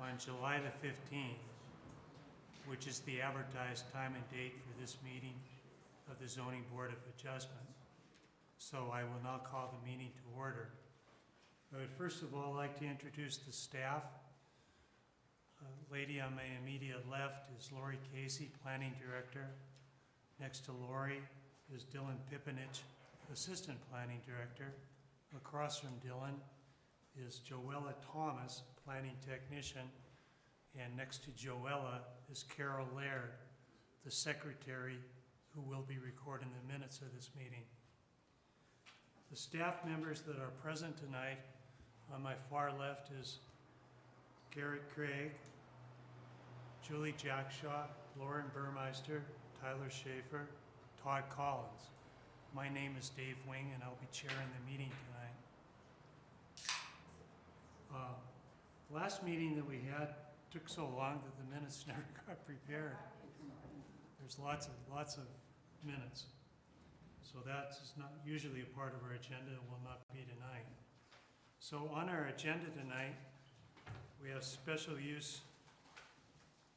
on July the 15th, which is the advertised time and date for this meeting of the Zoning Board of Adjustment. So I will now call the meeting to order. I would first of all like to introduce the staff. Lady on my immediate left is Lori Casey, Planning Director. Next to Lori is Dylan Pipinich, Assistant Planning Director. Across from Dylan is Joella Thomas, Planning Technician. And next to Joella is Carol Laird, the Secretary, who will be recording the minutes of this meeting. The staff members that are present tonight, on my far left is Garrett Craig, Julie Jackshaw, Lauren Burmeister, Tyler Schaefer, Todd Collins. My name is Dave Wing, and I'll be chairing the meeting tonight. Last meeting that we had took so long that the minutes never got prepared. There's lots of minutes. So that's not usually a part of our agenda and will not be tonight. So on our agenda tonight, we have special use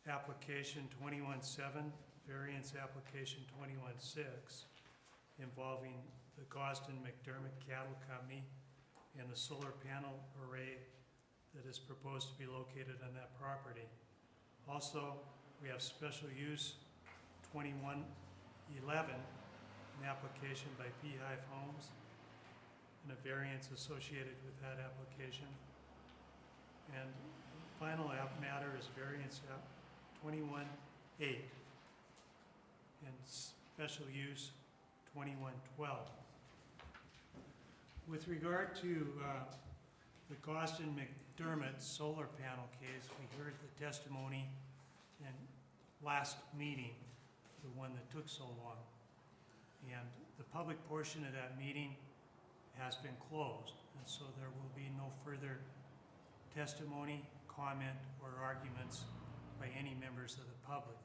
application 21-7, variance application 21-6, involving the Gosden McDermott Cattle Company and the solar panel array that is proposed to be located on that property. Also, we have special use 21-11, an application by Beehive Homes, and a variance associated with that application. And the final matter is variance 21-8 and special use 21-12. With regard to the Gosden McDermott solar panel case, we heard the testimony in last meeting, the one that took so long. And the public portion of that meeting has been closed, and so there will be no further testimony, comment, or arguments by any members of the public.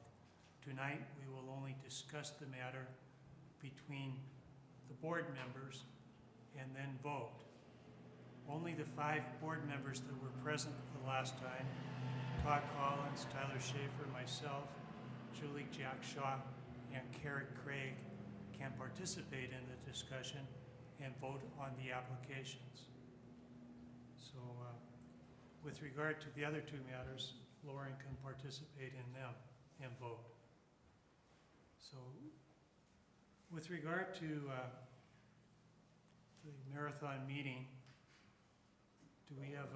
Tonight, we will only discuss the matter between the board members and then vote. Only the 5 board members that were present the last time, Todd Collins, Tyler Schaefer, myself, Julie Jackshaw, and Carrot Craig, can participate in the discussion and vote on the applications. So with regard to the other 2 matters, Lauren can participate in them and vote. So with regard to the marathon meeting, do we have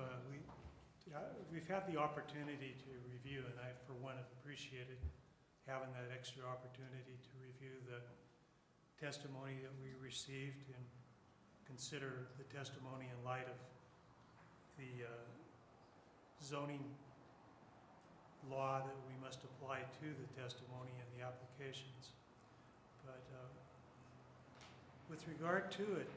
we've had the opportunity to review, and I for one have appreciated having that extra opportunity to review the testimony that we received and consider the testimony in light of the zoning law that we must apply to the testimony and the applications. But with regard to it,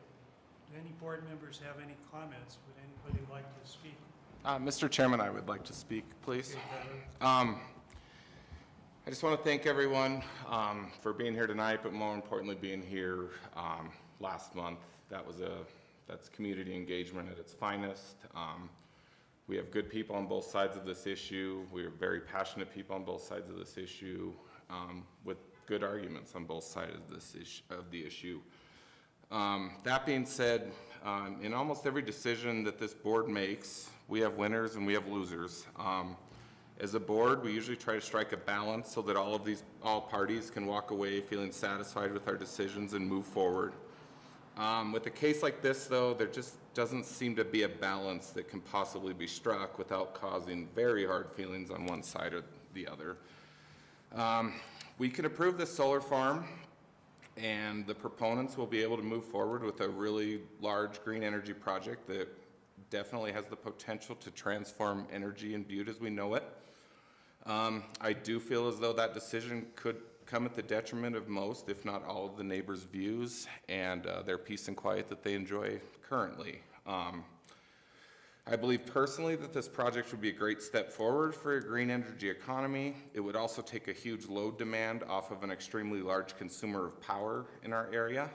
do any board members have any comments? Would anybody like to speak? Mr. Chairman, I would like to speak, please. Okay, I just want to thank everyone for being here tonight, but more importantly, being here last month. That's community engagement at its finest. We have good people on both sides of this issue. We are very passionate people on both sides of this issue, with good arguments on both sides of the issue. That being said, in almost every decision that this board makes, we have winners and we have losers. As a board, we usually try to strike a balance so that all parties can walk away feeling satisfied with our decisions and move forward. With a case like this, though, there just doesn't seem to be a balance that can possibly be struck without causing very hard feelings on one side or the other. We can approve this solar farm, and the proponents will be able to move forward with a really large green energy project that definitely has the potential to transform energy in Butte as we know it. I do feel as though that decision could come at the detriment of most, if not all, of the neighbors' views and their peace and quiet that they enjoy currently. I believe personally that this project would be a great step forward for a green energy economy. It would also take a huge load demand off of an extremely large consumer of power in our area,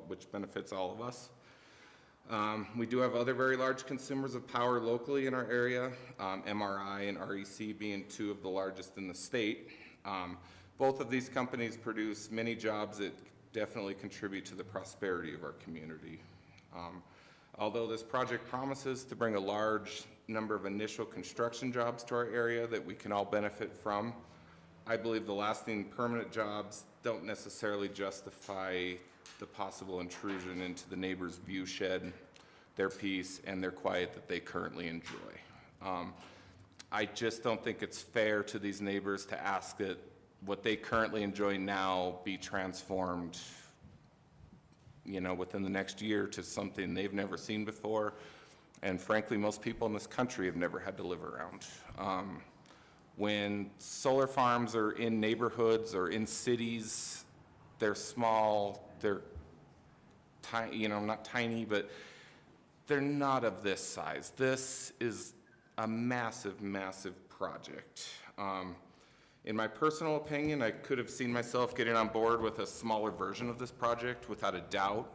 which benefits all of us. We do have other very large consumers of power locally in our area, MRI and REC being two of the largest in the state. Both of these companies produce many jobs that definitely contribute to the prosperity of our community. Although this project promises to bring a large number of initial construction jobs to our area that we can all benefit from, I believe the lasting permanent jobs don't necessarily justify the possible intrusion into the neighbor's view shed, their peace, and their quiet that they currently enjoy. I just don't think it's fair to these neighbors to ask that what they currently enjoy now be transformed, within the next year to something they've never seen before. And frankly, most people in this country have never had to live around. When solar farms are in neighborhoods or in cities, they're small, they're tiny, not tiny, but they're not of this size. This is a massive, massive project. In my personal opinion, I could have seen myself getting on board with a smaller version of this project, without a doubt.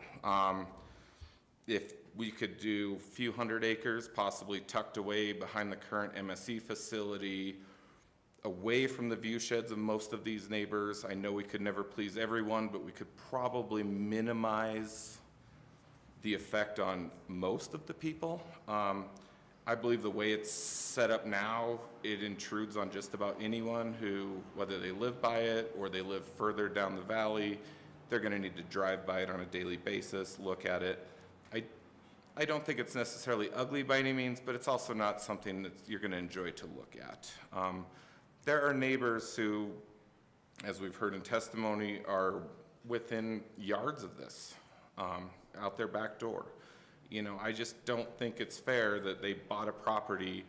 If we could do a few hundred acres, possibly tucked away behind the current MSC facility, away from the view sheds of most of these neighbors. I know we could never please everyone, but we could probably minimize the effect on most of the people. I believe the way it's set up now, it intrudes on just about anyone who, whether they live by it or they live further down the valley, they're gonna need to drive by it on a daily basis, look at it. I don't think it's necessarily ugly by any means, but it's also not something that you're gonna enjoy to look at. There are neighbors who, as we've heard in testimony, are within yards of this, out their back door. I just don't think it's fair that they bought a property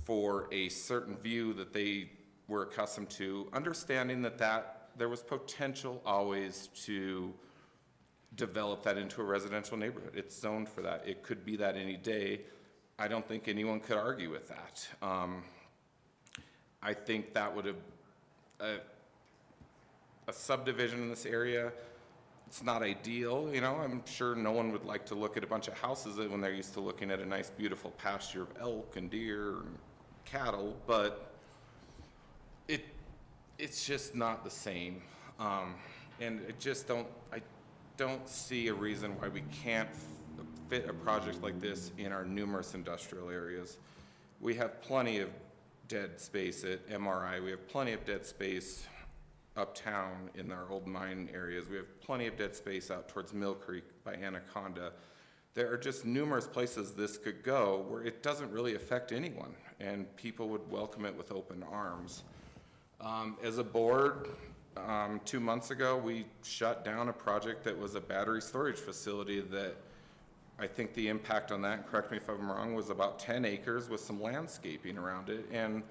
for a certain view that they were accustomed to, understanding that there was potential always to develop that into a residential neighborhood. It's zoned for that. It could be that any day. I don't think anyone could argue with that. I think that would have, a subdivision in this area, it's not ideal, I'm sure no one would like to look at a bunch of houses when they're used to looking at a nice, beautiful pasture of elk and deer and cattle, but it's just not the same. And I don't see a reason why we can't fit a project like this in our numerous industrial areas. We have plenty of dead space at MRI. We have plenty of dead space uptown in our old mine areas. We have plenty of dead space out towards Mill Creek by Anaconda. There are just numerous places this could go where it doesn't really affect anyone, and people would welcome it with open arms. As a board, 2 months ago, we shut down a project that was a battery storage facility that I think the impact on that, correct me if I'm wrong, was about 10 acres with some landscaping around it, and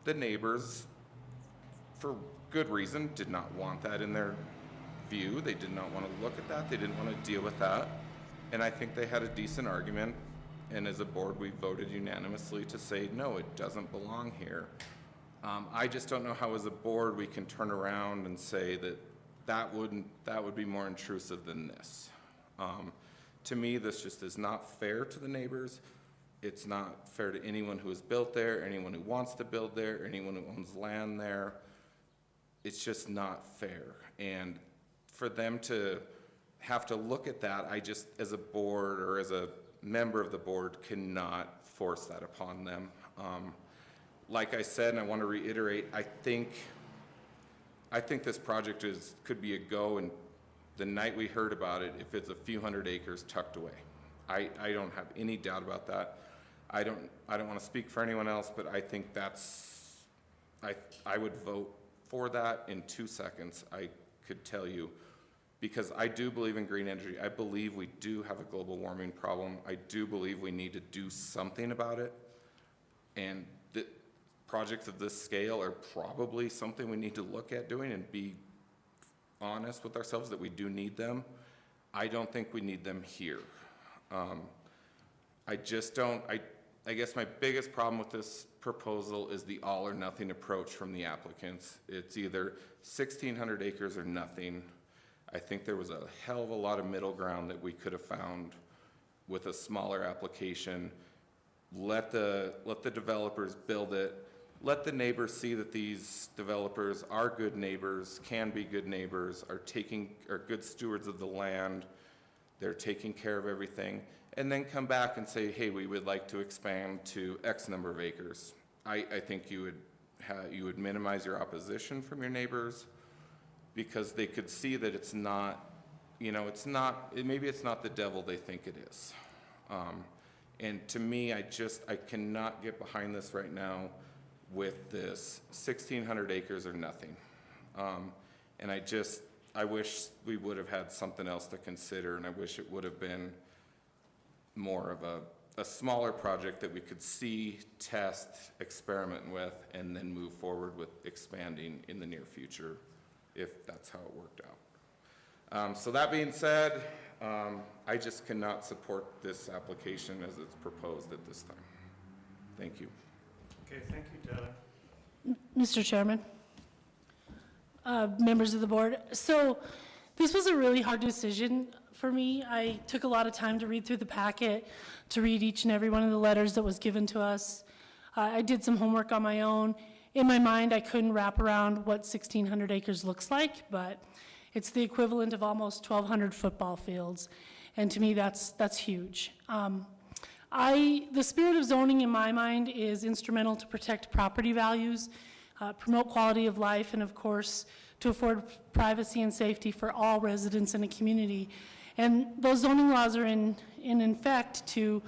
the neighbors, for good reason, did not want that in their view. They did not want to look at that. They didn't want to deal with that. And I think they had a decent argument. And as a board, we voted unanimously to say, no, it doesn't belong here. I just don't know how as a board we can turn around and say that would be more intrusive than this. To me, this just is not fair to the neighbors. It's not fair to anyone who has built there, anyone who wants to build there, anyone who owns land there. It's just not fair. And for them to have to look at that, I just, as a board or as a member of the board, cannot force that upon them. Like I said, and I want to reiterate, I think this project could be a go, and the night we heard about it, if it's a few hundred acres tucked away. I don't have any doubt about that. I don't want to speak for anyone else, but I think I would vote for that in 2 seconds, I could tell you, because I do believe in green energy. I believe we do have a global warming problem. I do believe we need to do something about it. And the projects of this scale are probably something we need to look at doing and be honest with ourselves that we do need them. I don't think we need them here. I just don't, I guess my biggest problem with this proposal is the all or nothing approach from the applicants. It's either 1,600 acres or nothing. I think there was a hell of a lot of middle ground that we could have found with a smaller application. Let the developers build it. Let the neighbors see that these developers are good neighbors, can be good neighbors, are good stewards of the land. They're taking care of everything. And then come back and say, hey, we would like to expand to X number of acres. I think you would minimize your opposition from your neighbors, because they could see that it's not, maybe it's not the devil they think it is. And to me, I cannot get behind this right now with this 1,600 acres or nothing. And I wish we would have had something else to consider, and I wish it would have been more of a smaller project that we could see, test, experiment with, and then move forward with expanding in the near future, if that's how it worked out. So that being said, I just cannot support this application as it's proposed at this time. Thank you. Okay, thank you, Tyler. Mr. Chairman, members of the board, so this was a really hard decision for me. I took a lot of time to read through the packet, to read each and every one of the letters that was given to us. I did some homework on my own. In my mind, I couldn't wrap around what 1,600 acres looks like, but it's the equivalent of almost 1,200 football fields, and to me, that's huge. The spirit of zoning in my mind is instrumental to protect property values, promote quality of life, and of course, to afford privacy and safety for all residents in a community. And those zoning laws are in effect to,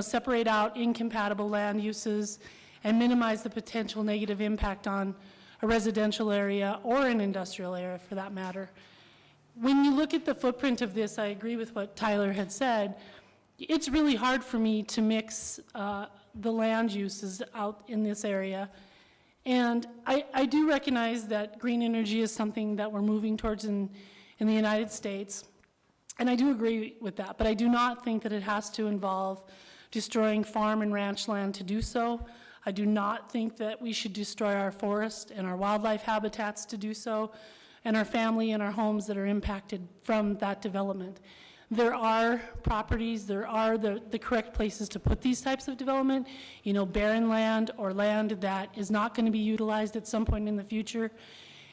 separate out incompatible land uses and minimize the potential negative impact on a residential area or an industrial area for that matter. When you look at the footprint of this, I agree with what Tyler had said. It's really hard for me to mix the land uses out in this area. And I do recognize that green energy is something that we're moving towards in the United States. And I do agree with that, but I do not think that it has to involve destroying farm and ranch land to do so. I do not think that we should destroy our forest and our wildlife habitats to do so, and our family and our homes that are impacted from that development. There are properties, there are the correct places to put these types of development, barren land or land that is not going to be utilized at some point in the future.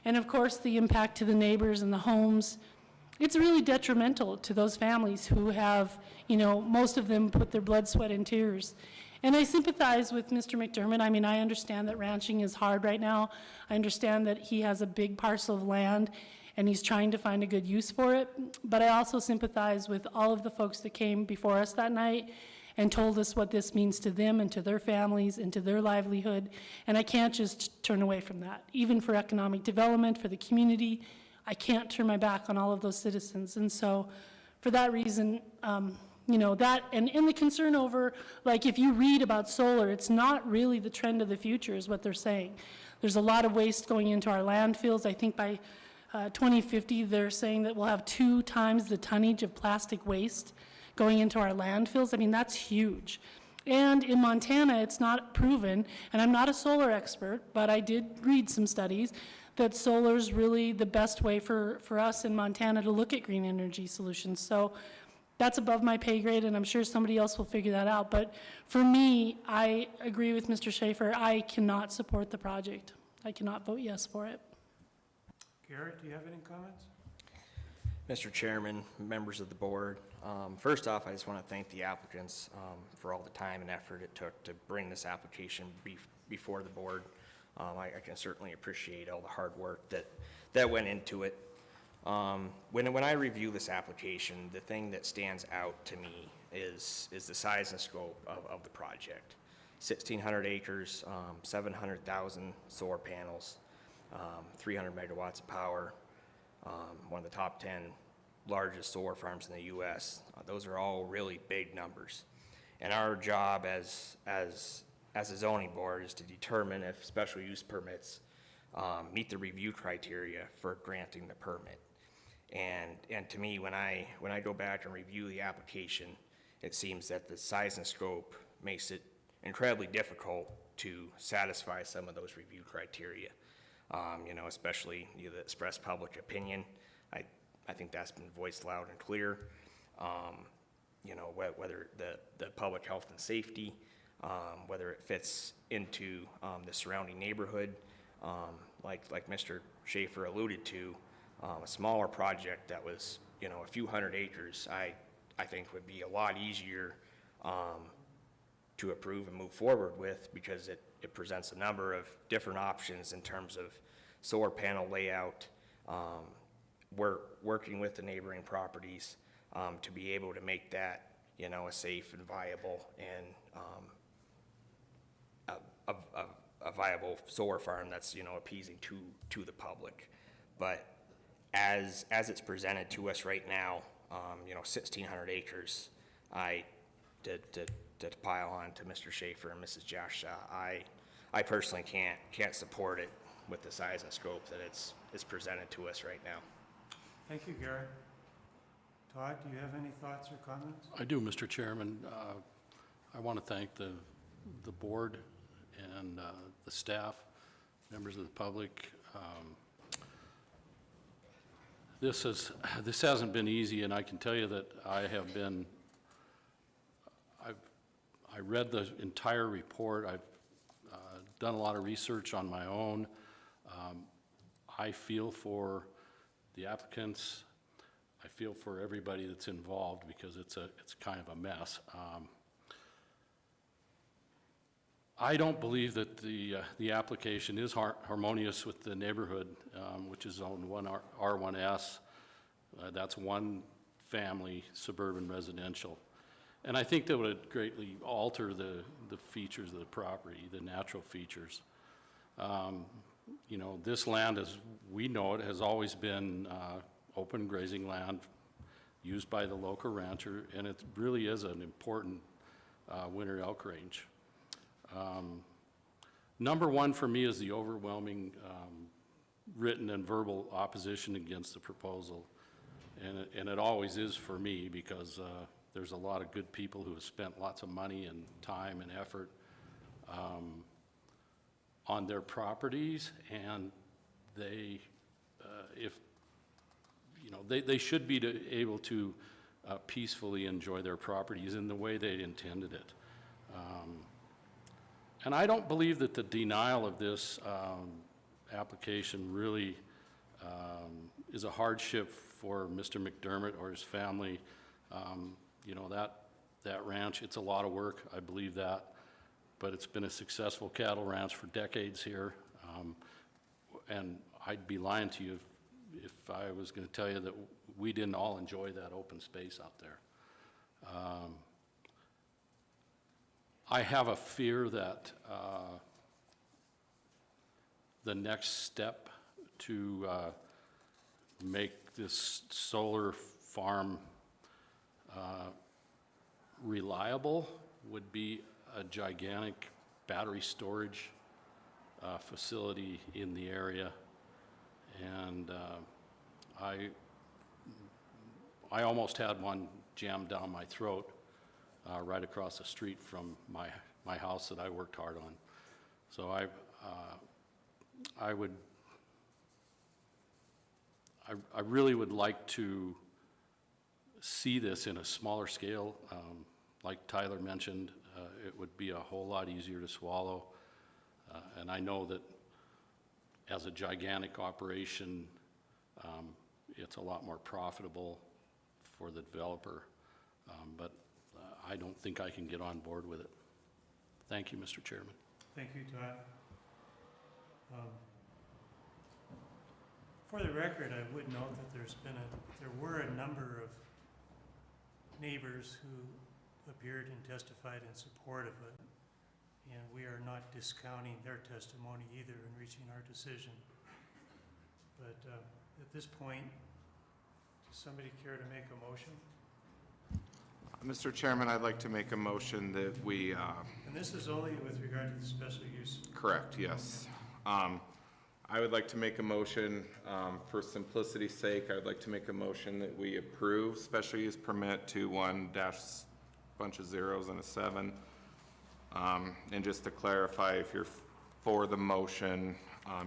And of course, the impact to the neighbors and the homes, it's really detrimental to those families who have, most of them put their blood, sweat, and tears. And I sympathize with Mr. McDermott. I mean, I understand that ranching is hard right now. I understand that he has a big parcel of land and he's trying to find a good use for it. But I also sympathize with all of the folks that came before us that night and told us what this means to them and to their families and to their livelihood. And I can't just turn away from that. Even for economic development, for the community, I can't turn my back on all of those citizens. And so for that reason, that and the concern over, like, if you read about solar, it's not really the trend of the future is what they're saying. There's a lot of waste going into our landfills. I think by 2050, they're saying that we'll have 2 times the tonnage of plastic waste going into our landfills. I mean, that's huge. And in Montana, it's not proven, and I'm not a solar expert, but I did read some studies that solar is really the best way for us in Montana to look at green energy solutions. So that's above my pay grade, and I'm sure somebody else will figure that out. But for me, I agree with Mr. Schaefer. I cannot support the project. I cannot vote yes for it. Garrett, do you have any comments? Mr. Chairman, members of the board, first off, I just want to thank the applicants for all the time and effort it took to bring this application before the board. I can certainly appreciate all the hard work that went into it. When I review this application, the thing that stands out to me is the size and scope of the project. 1,600 acres, 700,000 solar panels, 300 megawatts of power, one of the top 10 largest solar farms in the U.S. Those are all really big numbers. And our job as a zoning board is to determine if special use permits meet the review criteria for granting the permit. And to me, when I go back and review the application, it seems that the size and scope makes it incredibly difficult to satisfy some of those review criteria. Especially the express public opinion. I think that's been voiced loud and clear. You know, whether the public health and safety, whether it fits into the surrounding neighborhood, like Mr. Schaefer alluded to, a smaller project that was, you know, a few hundred acres, I think would be a lot easier to approve and move forward with, because it presents a number of different options in terms of solar panel layout, working with the neighboring properties to be able to make that, you know, a safe and viable and a viable solar farm that's, you know, appeasing to the public. But as it's presented to us right now, you know, 1,600 acres, to pile on to Mr. Schaefer and Mrs. Jasha, I personally can't support it with the size and scope that it's presented to us right now. Thank you, Gary. Todd, do you have any thoughts or comments? I do, Mr. Chairman. I want to thank the board and the staff, members of the public. This hasn't been easy, and I can tell you that I read the entire report. I've done a lot of research on my own. I feel for the applicants. I feel for everybody that's involved, because it's kind of a mess. I don't believe that the application is harmonious with the neighborhood, which is zone R1S. That's one family suburban residential. And I think that would greatly alter the features of the property, the natural features. You know, this land, as we know it, has always been open grazing land used by the local rancher, and it really is an important winter elk range. Number one for me is the overwhelming written and verbal opposition against the proposal. And it always is for me, because there's a lot of good people who have spent lots of money and time and effort on their properties, and they, they should be able to peacefully enjoy their properties in the way they intended it. And I don't believe that the denial of this application really is a hardship for Mr. McDermott or his family. You know, that ranch, it's a lot of work, I believe that, but it's been a successful cattle ranch for decades here. And I'd be lying to you if I was going to tell you that we didn't all enjoy that open space out there. I have a fear that the next step to make this solar farm reliable would be a gigantic battery storage facility in the area. And I almost had one jammed down my throat right across the street from my house that I worked hard on. So I really would like to see this in a smaller scale. Like Tyler mentioned, it would be a whole lot easier to swallow. And I know that as a gigantic operation, it's a lot more profitable for the developer. But I don't think I can get on board with it. Thank you, Mr. Chairman. Thank you, Todd. For the record, I would note that there were a number of neighbors who appeared and testified in support of it, and we are not discounting their testimony either in reaching our decision. But at this point, does somebody care to make a motion? Mr. Chairman, I'd like to make a motion that we, And this is only with regard to the special use. correct, yes. I would like to make a motion, for simplicity's sake, I'd like to make a motion that we approve special use permit 21-bunch of zeros and a 7. And just to clarify, if you're for the motion,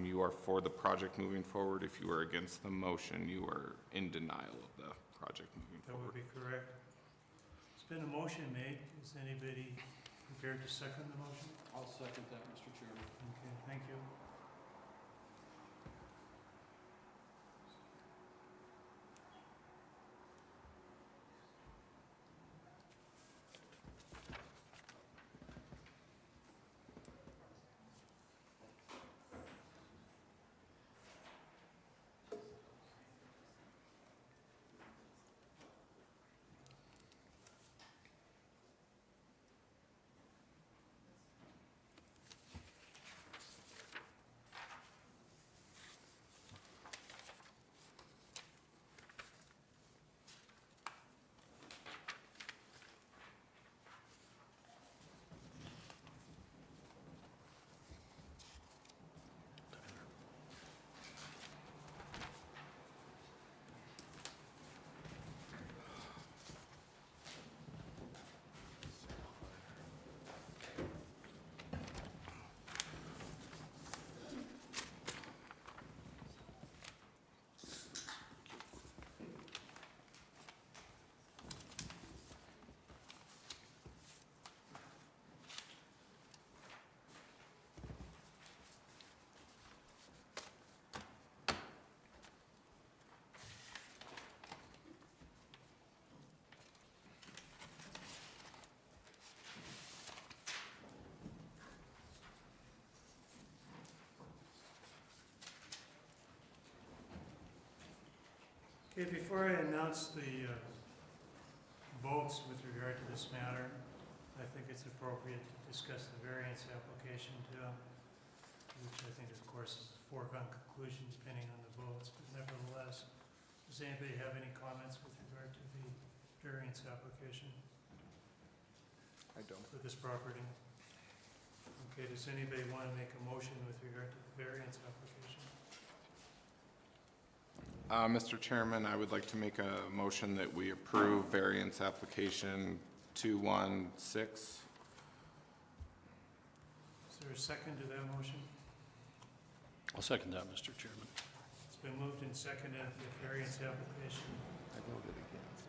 you are for the project moving forward. If you are against the motion, you are in denial of the project moving That would forward. be correct. There's been a motion made. Is anybody prepared to second the motion? I'll second that, Mr. Chairman. Okay, thank you. Okay, before I announce the votes with regard to this matter, I think it's appropriate to discuss the variance application too, which I think, of course, is a foregone conclusion depending on the votes, but nevertheless, does anybody have any comments with regard to the variance application I don't. for this property? Okay, does anybody want to make a motion with regard to the variance application? Mr. Chairman, I would like to make a motion that we approve variance application 216. Is there a second to that motion? I'll second that, Mr. Chairman. It's been moved and seconded that the variance application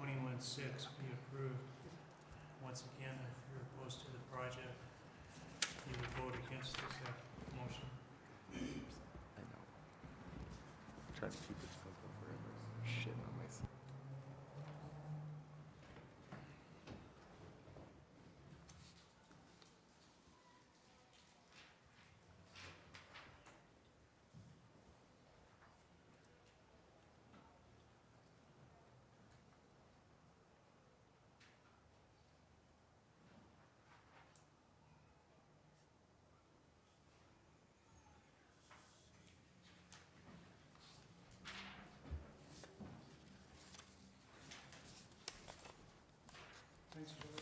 21-6 be approved. Once again, if you're opposed to the project, you would vote against this motion. I know. Trying to keep it simple forever. Shit on myself. Thanks, Julie.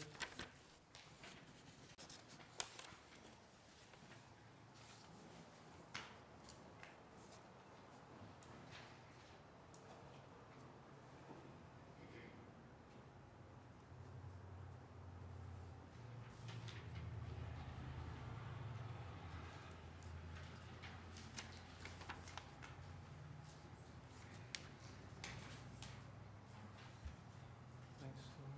Thanks, Julie.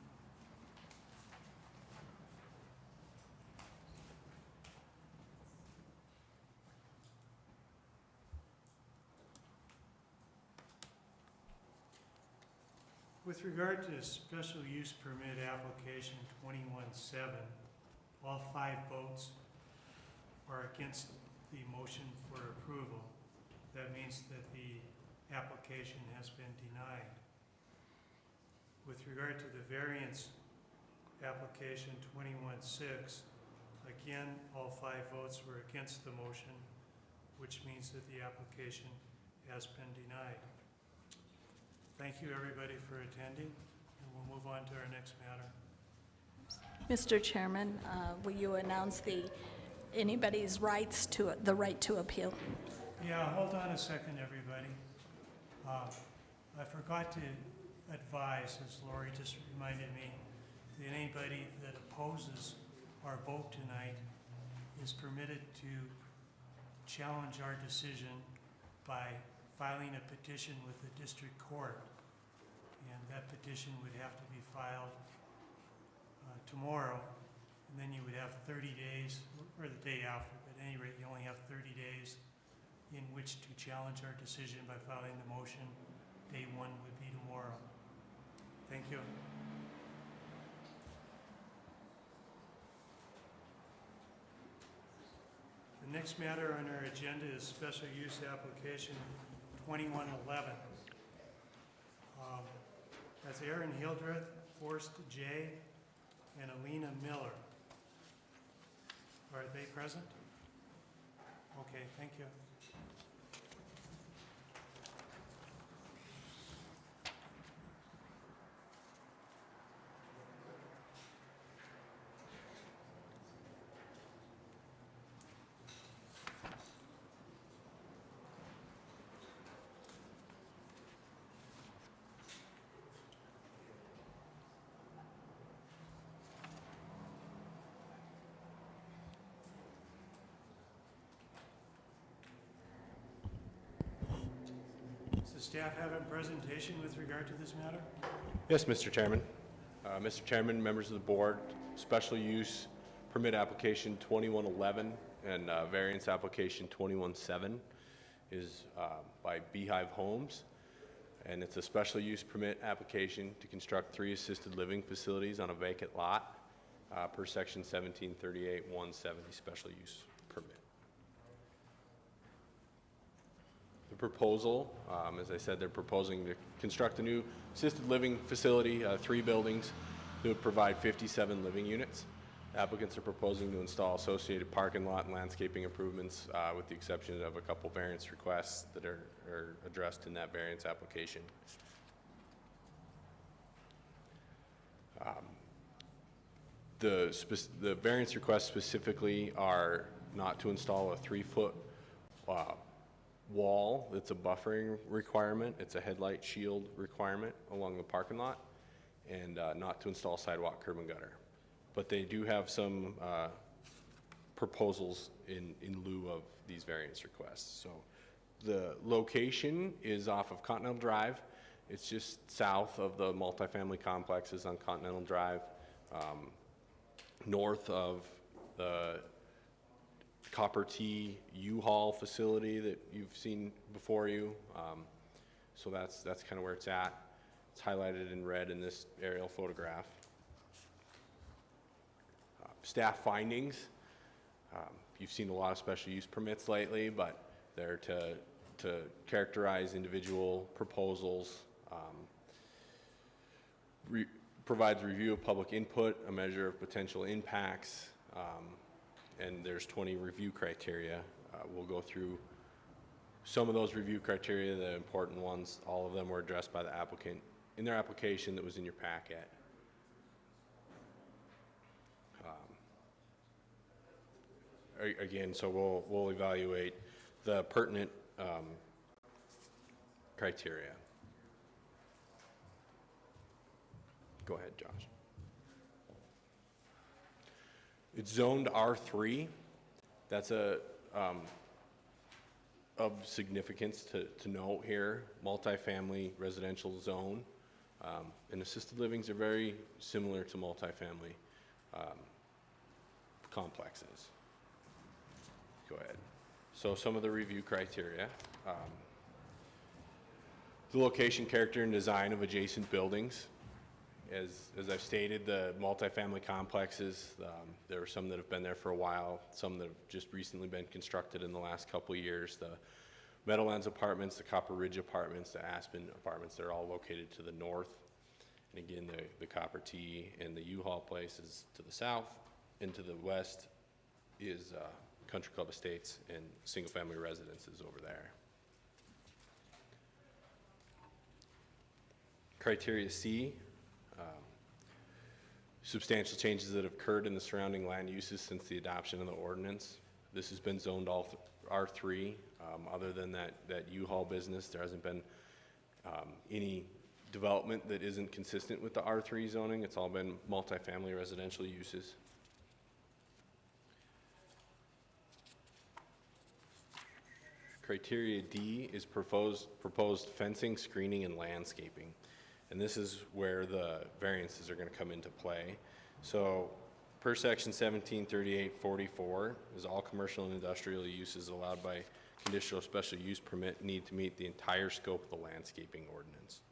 With regard to special use permit application 21-7, all 5 votes are against the motion for approval. That means that the application has been denied. With regard to the variance application 21-6, again, all 5 votes were against the motion, which means that the application has been denied. Thank you, everybody, for attending, and we'll move on to our next matter. Mr. Chairman, will you announce anybody's rights to, the right to appeal? Yeah, hold on a second, everybody. I forgot to advise, as Lori just reminded me, that anybody that opposes our vote tonight is permitted to challenge our decision by filing a petition with the district court. And that petition would have to be filed tomorrow, and then you would have 30 days, or the day after, but at any rate, you only have 30 days in which to challenge our decision by filing the motion. Day one would be tomorrow. Thank you. The next matter on our agenda is special use application 2111. That's Aaron Hildreth, Forrest J., and Alina Miller. Are they present? Okay, thank you. Does the staff have a presentation with regard to this matter? Yes, Mr. Chairman. Mr. Chairman, members of the board, special use permit application 2111 and variance application 2117 is by Beehive Homes. And it's a special use permit application to construct 3 assisted living facilities on a vacant lot per section 1738-170 special use permit. The proposal, as I said, they're proposing to construct a new assisted living facility, 3 buildings that would provide 57 living units. Applicants are proposing to install associated parking lot and landscaping improvements with the exception of a couple variance requests that are addressed in that variance application. The variance requests specifically are not to install a 3-foot wall. It's a buffering requirement. It's a headlight shield requirement along the parking lot, and not to install sidewalk, curb, and gutter. But they do have some proposals in lieu of these variance requests. So the location is off of Continental Drive. It's just south of the multifamily complexes on Continental Drive, north of the Copper T U-Haul facility that you've seen before you. So that's kind of where it's at. It's highlighted in red in this aerial photograph. Staff findings. You've seen a lot of special use permits lately, but they're to characterize individual proposals, provides review of public input, a measure of potential impacts, and there's 20 review criteria. We'll go through some of those review criteria, the important ones. All of them were addressed by the applicant in their application that was in your packet. Again, so we'll evaluate the pertinent criteria. Go ahead, Josh. It's zoned R3. That's of significance to note here. Multifamily residential zone. And assisted livings are very similar to multifamily complexes. Go ahead. So some of the review criteria. The location, character, and design of adjacent buildings. As I've stated, the multifamily complexes, there are some that have been there for a while, some that have just recently been constructed in the last couple of years. The Meadowlands apartments, the Copper Ridge apartments, the Aspen apartments, they're all located to the north. And again, the Copper T and the U-Haul place is to the south, and to the west is Country Club Estates and single-family residences over there. Criteria C. Substantial changes that have occurred in the surrounding land uses since the adoption of the ordinance. This has been zoned all R3. Other than that U-Haul business, there hasn't been any development that isn't consistent with the R3 zoning. It's all been multifamily residential uses. Criteria D is proposed fencing, screening, and landscaping. And this is where the variances are going to come into play. So per section 1738-44 is all commercial and industrial uses allowed by conditional special use permit need to meet the entire scope of the landscaping ordinance.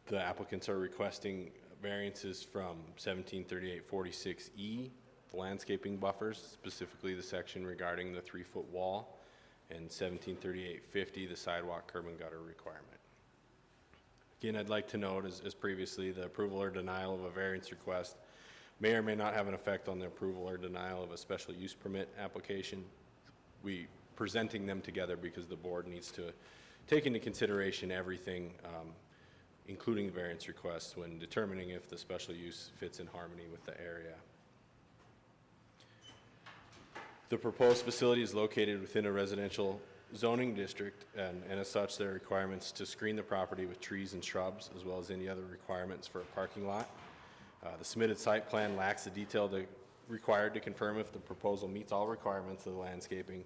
The applicants are requesting variances from 1738-46E, the landscaping buffers, specifically the section regarding the 3-foot wall, and 1738-50, the sidewalk, curb, and gutter requirement. Again, I'd like to note, as previously, the approval or denial of a variance request may or may not have an effect on the approval or denial of a special use permit application. We presenting them together because the board needs to take into consideration everything, including the variance requests, when determining if the special use fits in harmony with the area. The proposed facility is located within a residential zoning district, and as such, there are requirements to screen the property with trees and shrubs, as well as any other requirements for a parking lot. The submitted site plan lacks the detail required to confirm if the proposal meets all requirements of the landscaping,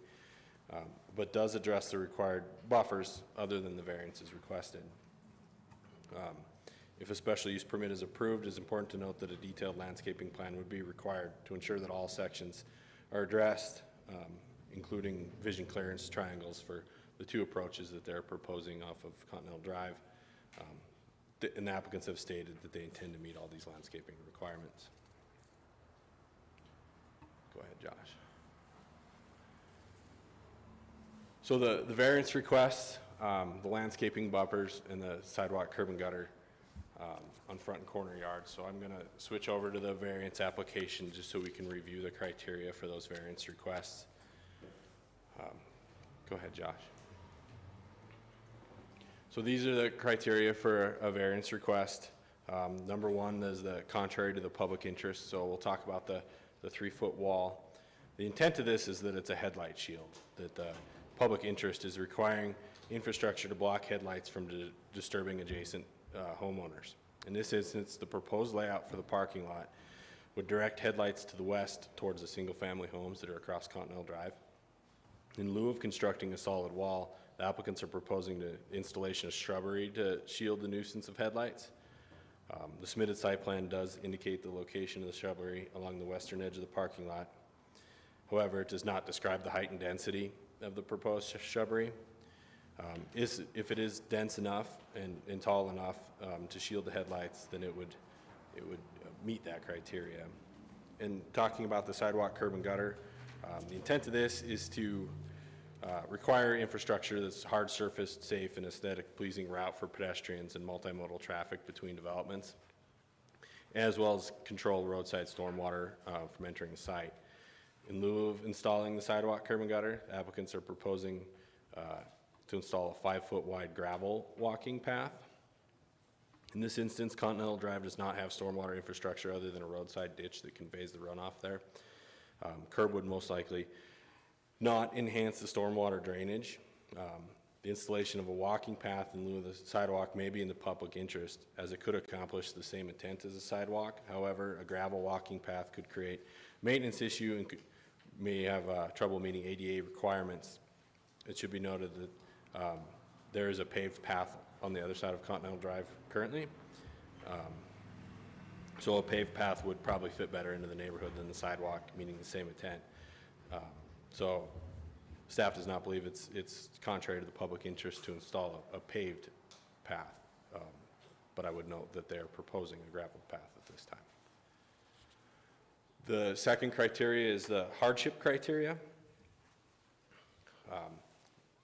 but does address the required buffers other than the variances requested. If a special use permit is approved, it's important to note that a detailed landscaping plan would be required to ensure that all sections are addressed, including vision clearance triangles for the two approaches that they're proposing off of Continental Drive. And the applicants have stated that they intend to meet all these landscaping requirements. Go ahead, Josh. So the variance requests, the landscaping buffers, and the sidewalk, curb, and gutter on front and corner yards. So I'm going to switch over to the variance application just so we can review the criteria for those variance requests. Go ahead, Josh. So these are the criteria for a variance request. Number one is the contrary to the public interest. So we'll talk about the 3-foot wall. The intent of this is that it's a headlight shield, that the public interest is requiring infrastructure to block headlights from disturbing adjacent homeowners. In this instance, the proposed layout for the parking lot would direct headlights to the west towards the single-family homes that are across Continental Drive. In lieu of constructing a solid wall, the applicants are proposing the installation of shrubbery to shield the nuisance of headlights. The submitted site plan does indicate the location of the shrubbery along the western edge of the parking lot. However, it does not describe the height and density of the proposed shrubbery. If it is dense enough and tall enough to shield the headlights, then it would meet that criteria. And talking about the sidewalk, curb, and gutter, the intent of this is to require infrastructure that's hard surfaced, safe, and aesthetic pleasing route for pedestrians and multimodal traffic between developments, as well as control roadside stormwater from entering the site. In lieu of installing the sidewalk, curb, and gutter, applicants are proposing to install a 5-foot wide gravel walking path. In this instance, Continental Drive does not have stormwater infrastructure other than a roadside ditch that conveys the runoff there. Curb would most likely not enhance the stormwater drainage. The installation of a walking path in lieu of the sidewalk may be in the public interest, as it could accomplish the same intent as a sidewalk. However, a gravel walking path could create maintenance issue and may have trouble meeting ADA requirements. It should be noted that there is a paved path on the other side of Continental Drive currently. So a paved path would probably fit better into the neighborhood than the sidewalk, meeting the same intent. So staff does not believe it's contrary to the public interest to install a paved path, but I would note that they're proposing a gravel path at this time. The second criteria is the hardship criteria.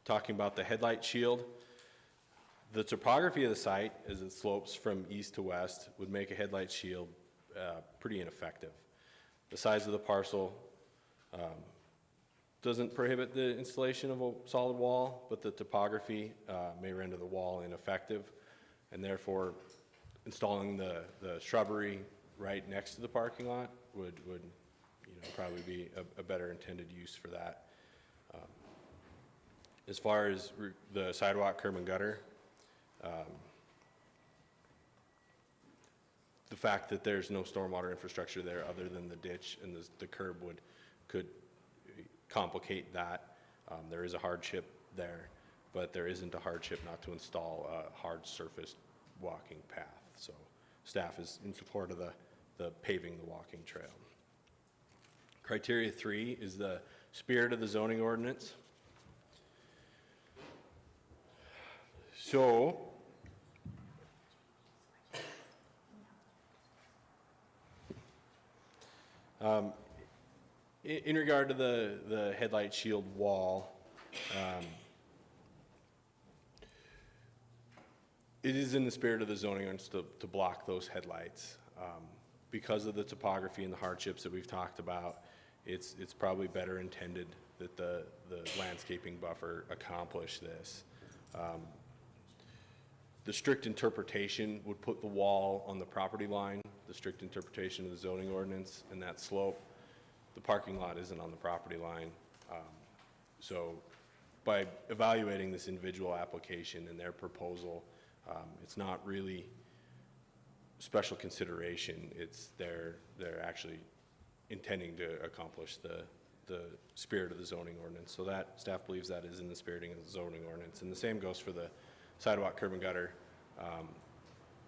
Talking about the headlight shield, the topography of the site as it slopes from east to west would make a headlight shield pretty ineffective. The size of the parcel doesn't prohibit the installation of a solid wall, but the topography may render the wall ineffective, and therefore installing the shrubbery right next to the parking lot would probably be a better intended use for that. As far as the sidewalk, curb, and gutter, the fact that there's no stormwater infrastructure there other than the ditch and the curb could complicate that. There is a hardship there, but there isn't a hardship not to install a hard surfaced walking path. So staff is in support of the paving the walking trail. Criteria 3 is the spirit of the zoning ordinance. So, in regard to the headlight shield wall, it is in the spirit of the zoning ordinance to block those headlights. Because of the topography and the hardships that we've talked about, it's probably better intended that the landscaping buffer accomplish this. The strict interpretation would put the wall on the property line, the strict interpretation of the zoning ordinance, and that slope. The parking lot isn't on the property line. So by evaluating this individual application and their proposal, it's not really special consideration. It's they're actually intending to accomplish the spirit of the zoning ordinance. So that staff believes that is in the spirit of the zoning ordinance. And the same goes for the sidewalk, curb and gutter.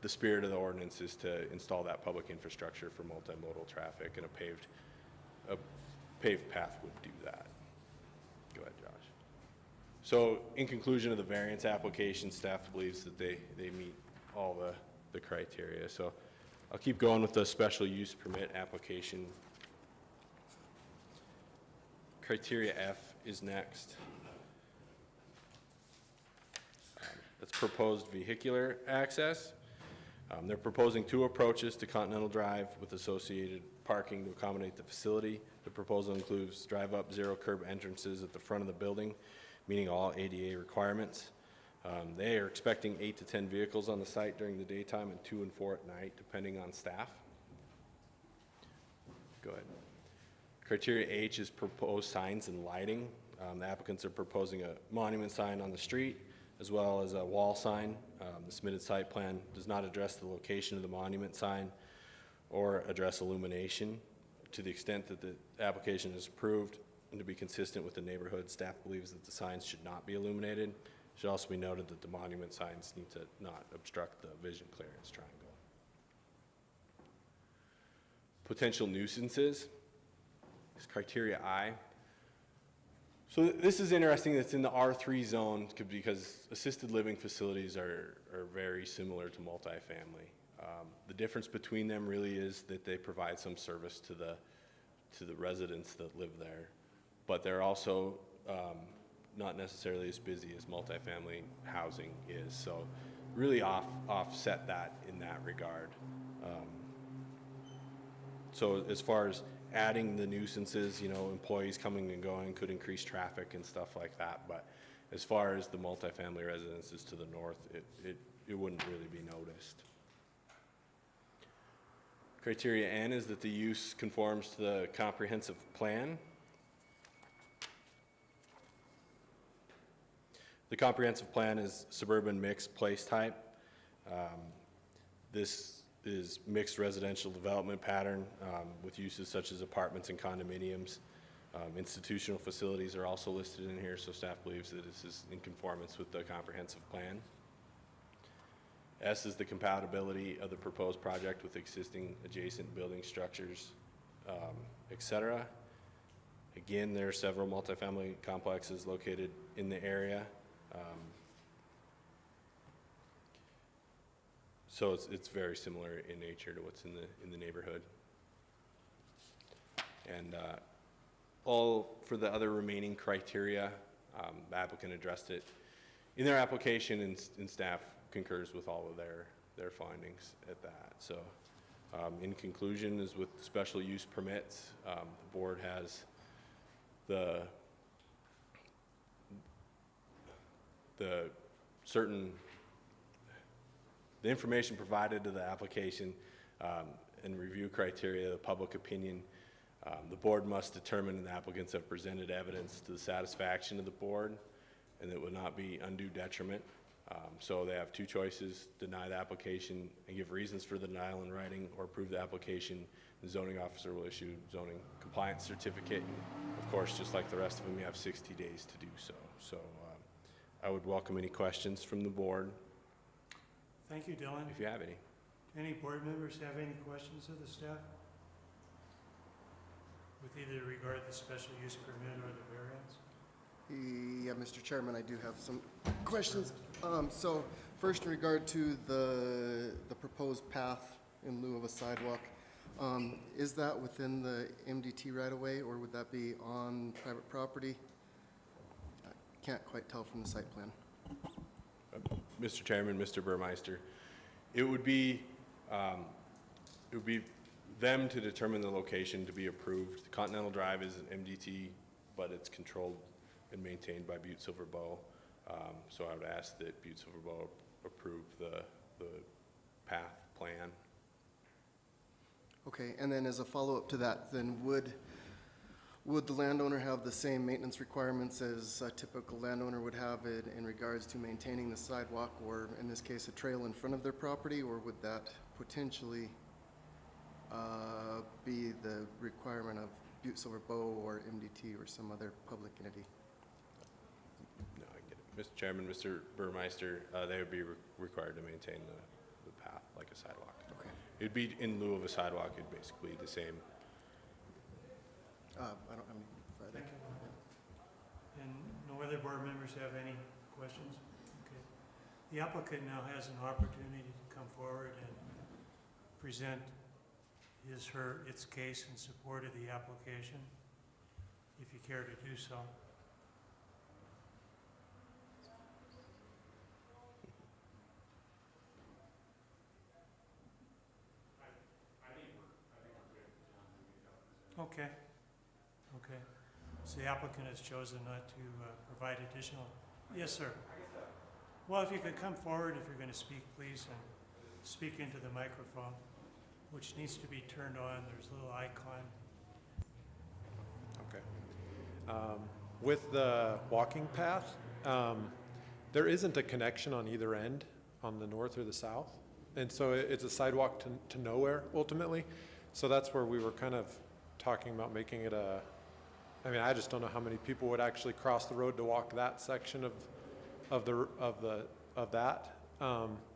The spirit of the ordinance is to install that public infrastructure for multimodal traffic, and a paved path would do that. Go ahead, Josh. So in conclusion of the variance application, staff believes that they meet all the criteria. So I'll keep going with the special use permit application. Criteria F is next. That's proposed vehicular access. They're proposing 2 approaches to Continental Drive with associated parking to accommodate the facility. The proposal includes drive-up, zero curb entrances at the front of the building, meeting all ADA requirements. They are expecting 8 to 10 vehicles on the site during the daytime and 2 and 4 at night, depending on staff. Go ahead. Criteria H is proposed signs and lighting. The applicants are proposing a monument sign on the street, as well as a wall sign. The submitted site plan does not address the location of the monument sign or address illumination. To the extent that the application is approved and to be consistent with the neighborhood, staff believes that the signs should not be illuminated. It should also be noted that the monument signs need to not obstruct the vision clearance triangle. Potential nuisances is criteria I. So this is interesting. That's in the R3 zone because assisted living facilities are very similar to multifamily. The difference between them really is that they provide some service to the residents that live there, but they're also not necessarily as busy as multifamily housing is. So really offset that in that regard. So as far as adding the nuisances, employees coming and going could increase traffic and stuff like that. But as far as the multifamily residences to the north, it wouldn't really be noticed. Criteria N is that the use conforms to the comprehensive plan. The comprehensive plan is suburban mixed place type. This is mixed residential development pattern with uses such as apartments and condominiums. Institutional facilities are also listed in here, so staff believes that this is in conformance with the comprehensive plan. S is the compatibility of the proposed project with existing adjacent building structures, etc. Again, there are several multifamily complexes located in the area. So it's very similar in nature to what's in the neighborhood. And all for the other remaining criteria, the applicant addressed it in their application, and staff concurs with all of their findings at that. So in conclusion, is with special use permits, the board has the information provided to the application and review criteria, the public opinion. The board must determine that the applicants have presented evidence to the satisfaction of the board and that would not be undue detriment. So they have two choices: deny the application and give reasons for the denial in writing, or approve the application. The zoning officer will issue zoning compliance certificate. And of course, just like the rest of them, you have 60 days to do so. So I would welcome any questions from the board, Thank you, Dylan. if you have any. Any board members have any questions of the staff? With either regard to the special use permit or the variance? Yeah, Mr. Chairman, I do have some questions. So first, in regard to the proposed path in lieu of a sidewalk, is that within the MDT right-of-way, or would that be on private property? I can't quite tell from the site plan. Mr. Chairman, Mr. Burmeister, it would be them to determine the location to be approved. Continental Drive is an MDT, but it's controlled and maintained by Butte-Silver. So I would ask that Butte-Silver approve the path plan. Okay, and then as a follow-up to that, then would the landowner have the same maintenance requirements as a typical landowner would have it in regards to maintaining the sidewalk, or in this case, a trail in front of their property, or would that potentially be the requirement of Butte-Silver or MDT or some other public entity? No, I get it. Mr. Chairman, Mr. Burmeister, they would be required to maintain the path like a sidewalk. Okay. It'd be in lieu of a sidewalk. It'd basically be the same. I don't have any further. Thank you. And no other board members have any questions? Okay. The applicant now has an opportunity to come forward and present its case in support of the application, if you care to do so. Okay, okay. So the applicant has chosen not to provide additional, yes, sir. Well, if you could come forward, if you're going to speak, please, and speak into the microphone, which needs to be turned on. There's a little icon. Okay. With the walking path, there isn't a connection on either end, on the north or the south. And so it's a sidewalk to nowhere, ultimately. So that's where we were kind of talking about making it I just don't know how many people would actually cross the road to walk that section of that.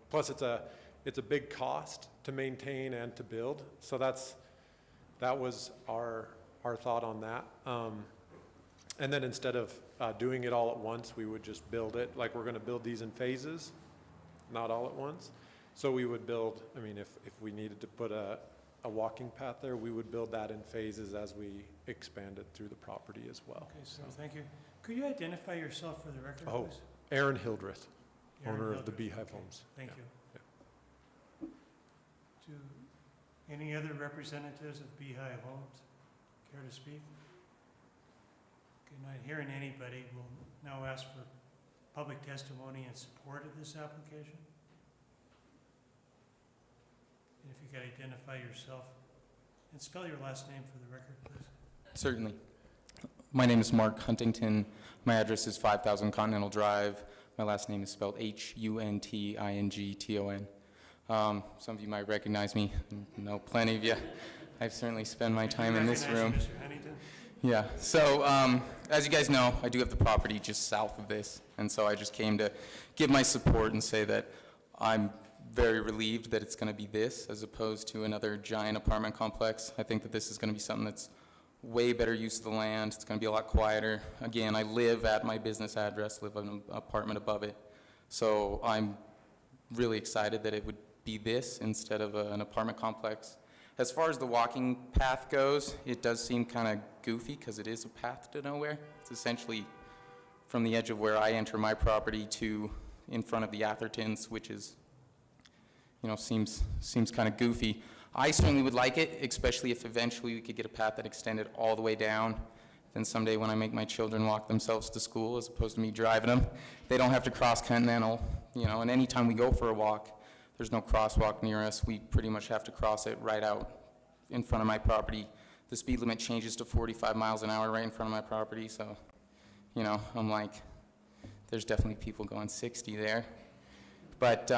Plus, it's a big cost to maintain and to build. So that was our thought on that. And then instead of doing it all at once, we would just build it. Like, we're going to build these in phases, not all at once. So we would build, if we needed to put a walking path there, we would build that in phases as we expanded through the property as well. Okay, so thank you. Could you identify yourself for the record, Oh, please? Aaron Hildreth, Aaron owner of the Hildreth, Beehive okay. Homes. Thank Yeah, you. Do any other representatives of Beehive Homes care to speak? Okay, not hearing anybody, we'll now ask for public testimony in support of this application. And if you could identify yourself and spell your last name for the record, please. Certainly. My name is Mark Huntington. My address is 5000 Continental Drive. My last name is spelled Huntington. Some of you might recognize me. No, plenty of you. I've certainly spent my time in this room. Mr. Huntington? Yeah, so as you guys know, I do have the property just south of this, and so I just came to give my support and say that I'm very relieved that it's going to be this as opposed to another giant apartment complex. I think that this is going to be something that's way better use of the land. It's going to be a lot quieter. Again, I live at my business address, live in an apartment above it, so I'm really excited that it would be this instead of an apartment complex. As far as the walking path goes, it does seem kind of goofy because it is a path to nowhere. It's essentially from the edge of where I enter my property to in front of the Athertons, which is, seems kind of goofy. I certainly would like it, especially if eventually we could get a path that extended all the way down. Then someday when I make my children walk themselves to school as opposed to me driving them, they don't have to cross Continental, and anytime we go for a walk, there's no crosswalk near us. We pretty much have to cross it right out in front of my property. The speed limit changes to 45 miles an hour right in front of my property, so, I'm like, there's definitely people going 60 there. But,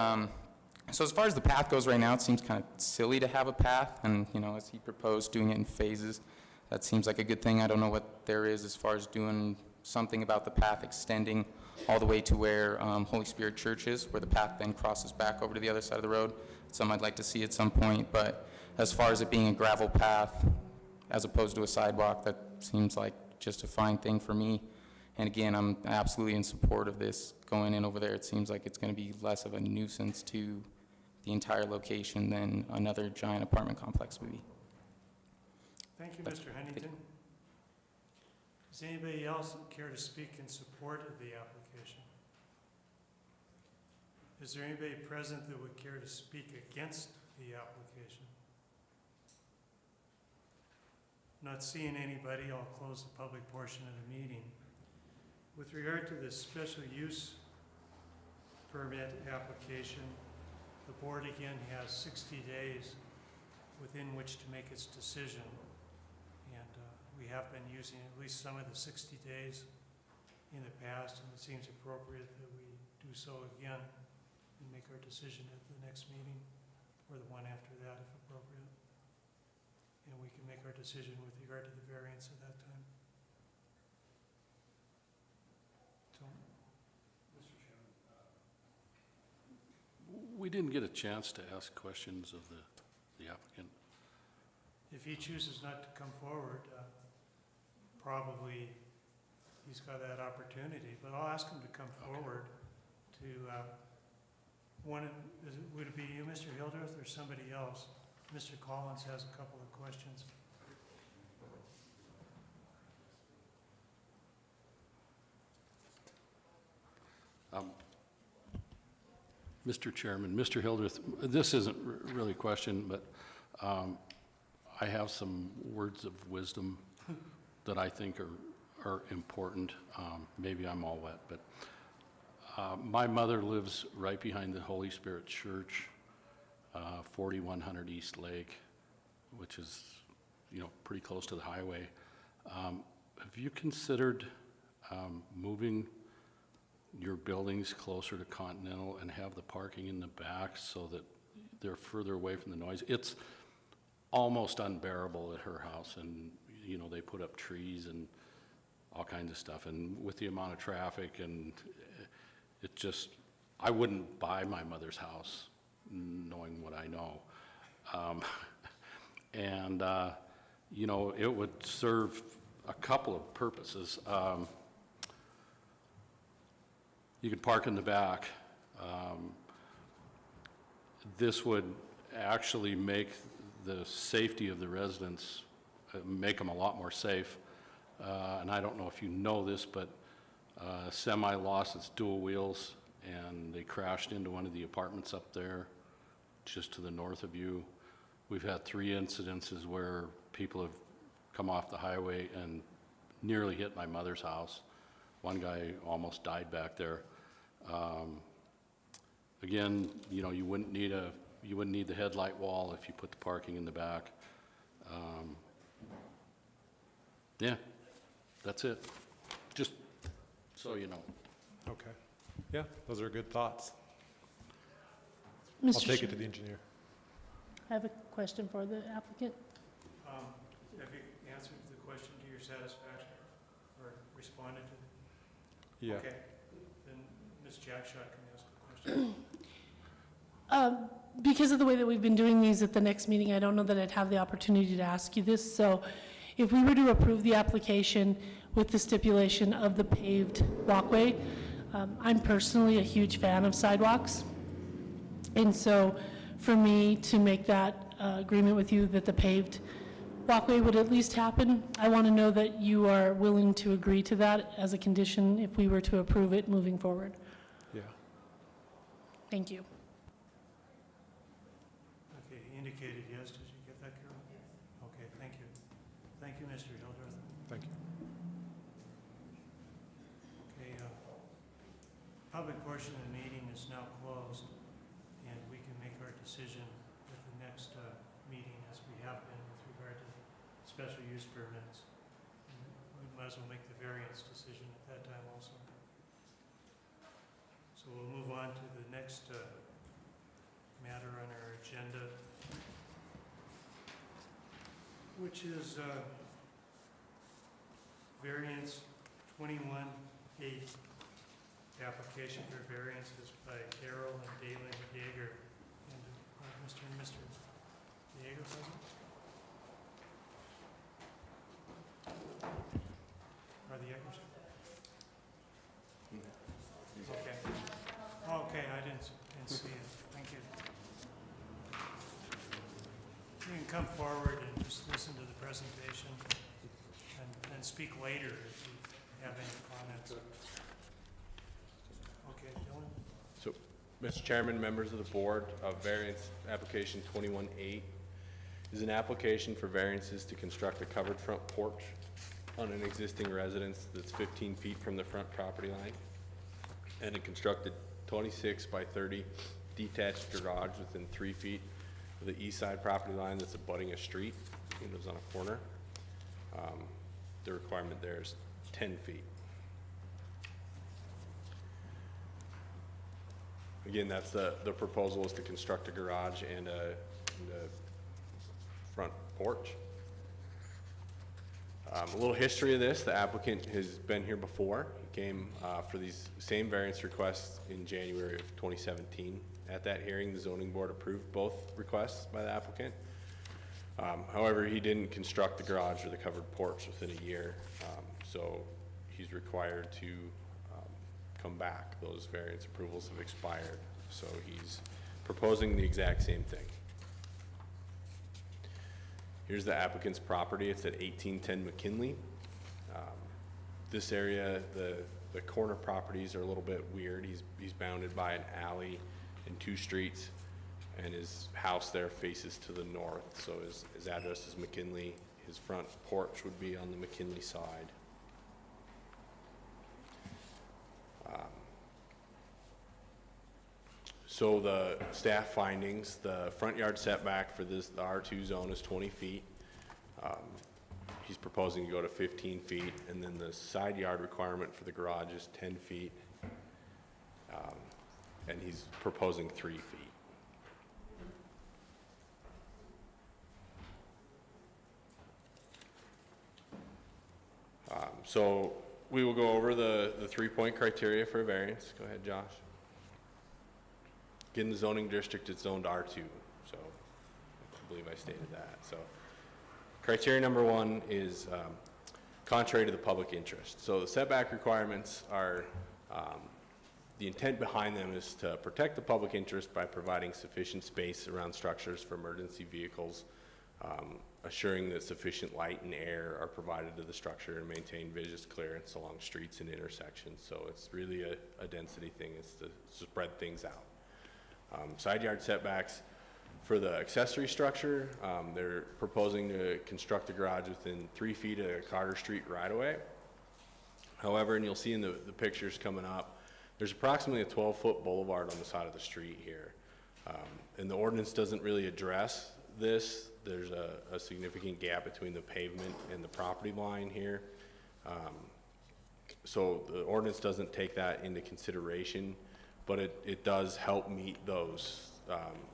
so as far as the path goes right now, it seems kind of silly to have a path, and, you know, as he proposed, doing it in phases, that seems like a good thing. I don't know what there is as far as doing something about the path extending all the way to where Holy Spirit Church is, where the path then crosses back over to the other side of the road. Some I'd like to see at some point, but as far as it being a gravel path as opposed to a sidewalk, that seems like just a fine thing for me. And again, I'm absolutely in support of this going in over there. It seems like it's going to be less of a nuisance to the entire location than another giant apartment complex would be. Thank you, Mr. Huntington. Does anybody else care to speak in support of the application? Is there anybody present that would care to speak against the application? Not seeing anybody, I'll close the public portion of the meeting. With regard to the special use permit application, the board again has 60 days within which to make its decision. And we have been using at least some of the 60 days in the past, and it seems appropriate that we do so again and make our decision at the next meeting or the one after that if appropriate. And we can make our decision with regard to the variance at that time. So, We didn't get a chance to ask questions of the applicant. if he chooses not to come forward, probably he's got that opportunity, but I'll ask him to come forward to, would it be you, Mr. Hildreth, or somebody else? Mr. Collins has a couple of questions. Mr. Chairman, Mr. Hildreth, this isn't really a question, but I have some words of wisdom that I think are important. Maybe I'm all wet, but my mother lives right behind the Holy Spirit Church, 4100 East Lake, which is, you know, pretty close to the highway. Have you considered moving your buildings closer to Continental and have the parking in the back so that they're further away from the noise? It's almost unbearable at her house, and, you know, they put up trees and all kinds of stuff, and with the amount of traffic, and it just, I wouldn't buy my mother's house knowing what I know. You know, it would serve a couple of purposes. You could park in the back. This would actually make the safety of the residents, make them a lot more safe. And I don't know if you know this, but a semi lost its dual wheels, and they crashed into one of the apartments up there, just to the north of you. We've had 3 incidences where people have come off the highway and nearly hit my mother's house. One guy almost died back there. Again, you know, you wouldn't need the headlight wall if you put the parking in the back. Yeah, that's it. Just so you know. Okay. Yeah, those are good thoughts. I'll Mr. take it Chair, to the engineer. I have a question for the applicant. Have you answered the question to your satisfaction or responded to it? Yeah. Okay, then Ms. Jackshot can ask a question. Because of the way that we've been doing these at the next meeting, I don't know that I'd have the opportunity to ask you this. So if we were to approve the application with the stipulation of the paved walkway, I'm personally a huge fan of sidewalks. And so for me to make that agreement with you that the paved walkway would at least happen, I want to know that you are willing to agree to that as a condition if we were to approve it moving forward. Yeah. Thank you. Okay, he indicated yes. Did you get that, Carol? Yes. Okay, thank you. Thank you, Mr. Hildreth. Thank you. Okay, public portion of the meeting is now closed, and we can make our decision at the next meeting as we have been with regard to special use permits. And we might as well make the variance decision at that time also. So So we'll move on to the next matter on our agenda, which is variance 21-8, application for variances by Darrell and Dalen Yeager. And Mr. Yeager present? Are the Yeagers? Okay. Okay, I didn't see it. Thank you. You can come forward and just listen to the presentation and speak later if you have any comments. Okay, Dylan? So, Mr. Chairman, members of the board, variance application 21-8 is an application for variances to construct a covered front porch on an existing residence that's 15 feet from the front property line, and a constructed 26 by 30 detached garage within 3 feet of the east side property line that's abutting a street. It lives on a corner. The requirement there is 10 feet. Again, that's the proposal is to construct a garage and a front porch. A little history of this: the applicant has been here before. He came for these same variance requests in January of 2017. At that hearing, the zoning board approved both requests by the applicant. However, he didn't construct the garage or the covered porch within a year, so he's required to come back. Those variance approvals have expired, so he's proposing the exact same thing. Here's the applicant's property. It's at 1810 McKinley. This area, the corner properties are a little bit weird. He's bounded by an alley and 2 streets, and his house there faces to the north. So his address is McKinley. His front porch would be on the McKinley side. So the staff findings: the front yard setback for the R2 zone is 20 feet. He's proposing to go to 15 feet, and then the side yard requirement for the garage is 10 feet, and he's proposing 3 feet. So we will go over the 3-point criteria for a variance. Go ahead, Josh. In the zoning district, it's zoned R2, so I believe I stated that. So criteria number 1 is contrary to the public interest. So the setback requirements are, the intent behind them is to protect the public interest by providing sufficient space around structures for emergency vehicles, assuring that sufficient light and air are provided to the structure, and maintain visual clearance along streets and intersections. So it's really a density thing. It's to spread things out. Side yard setbacks for the accessory structure, they're proposing to construct a garage within 3 feet of Carter Street right-of-way. However, and you'll see in the pictures coming up, there's approximately a 12-foot boulevard on the side of the street here. And the ordinance doesn't really address this. There's a significant gap between the pavement and the property line here. So the ordinance doesn't take that into consideration, but it does help meet those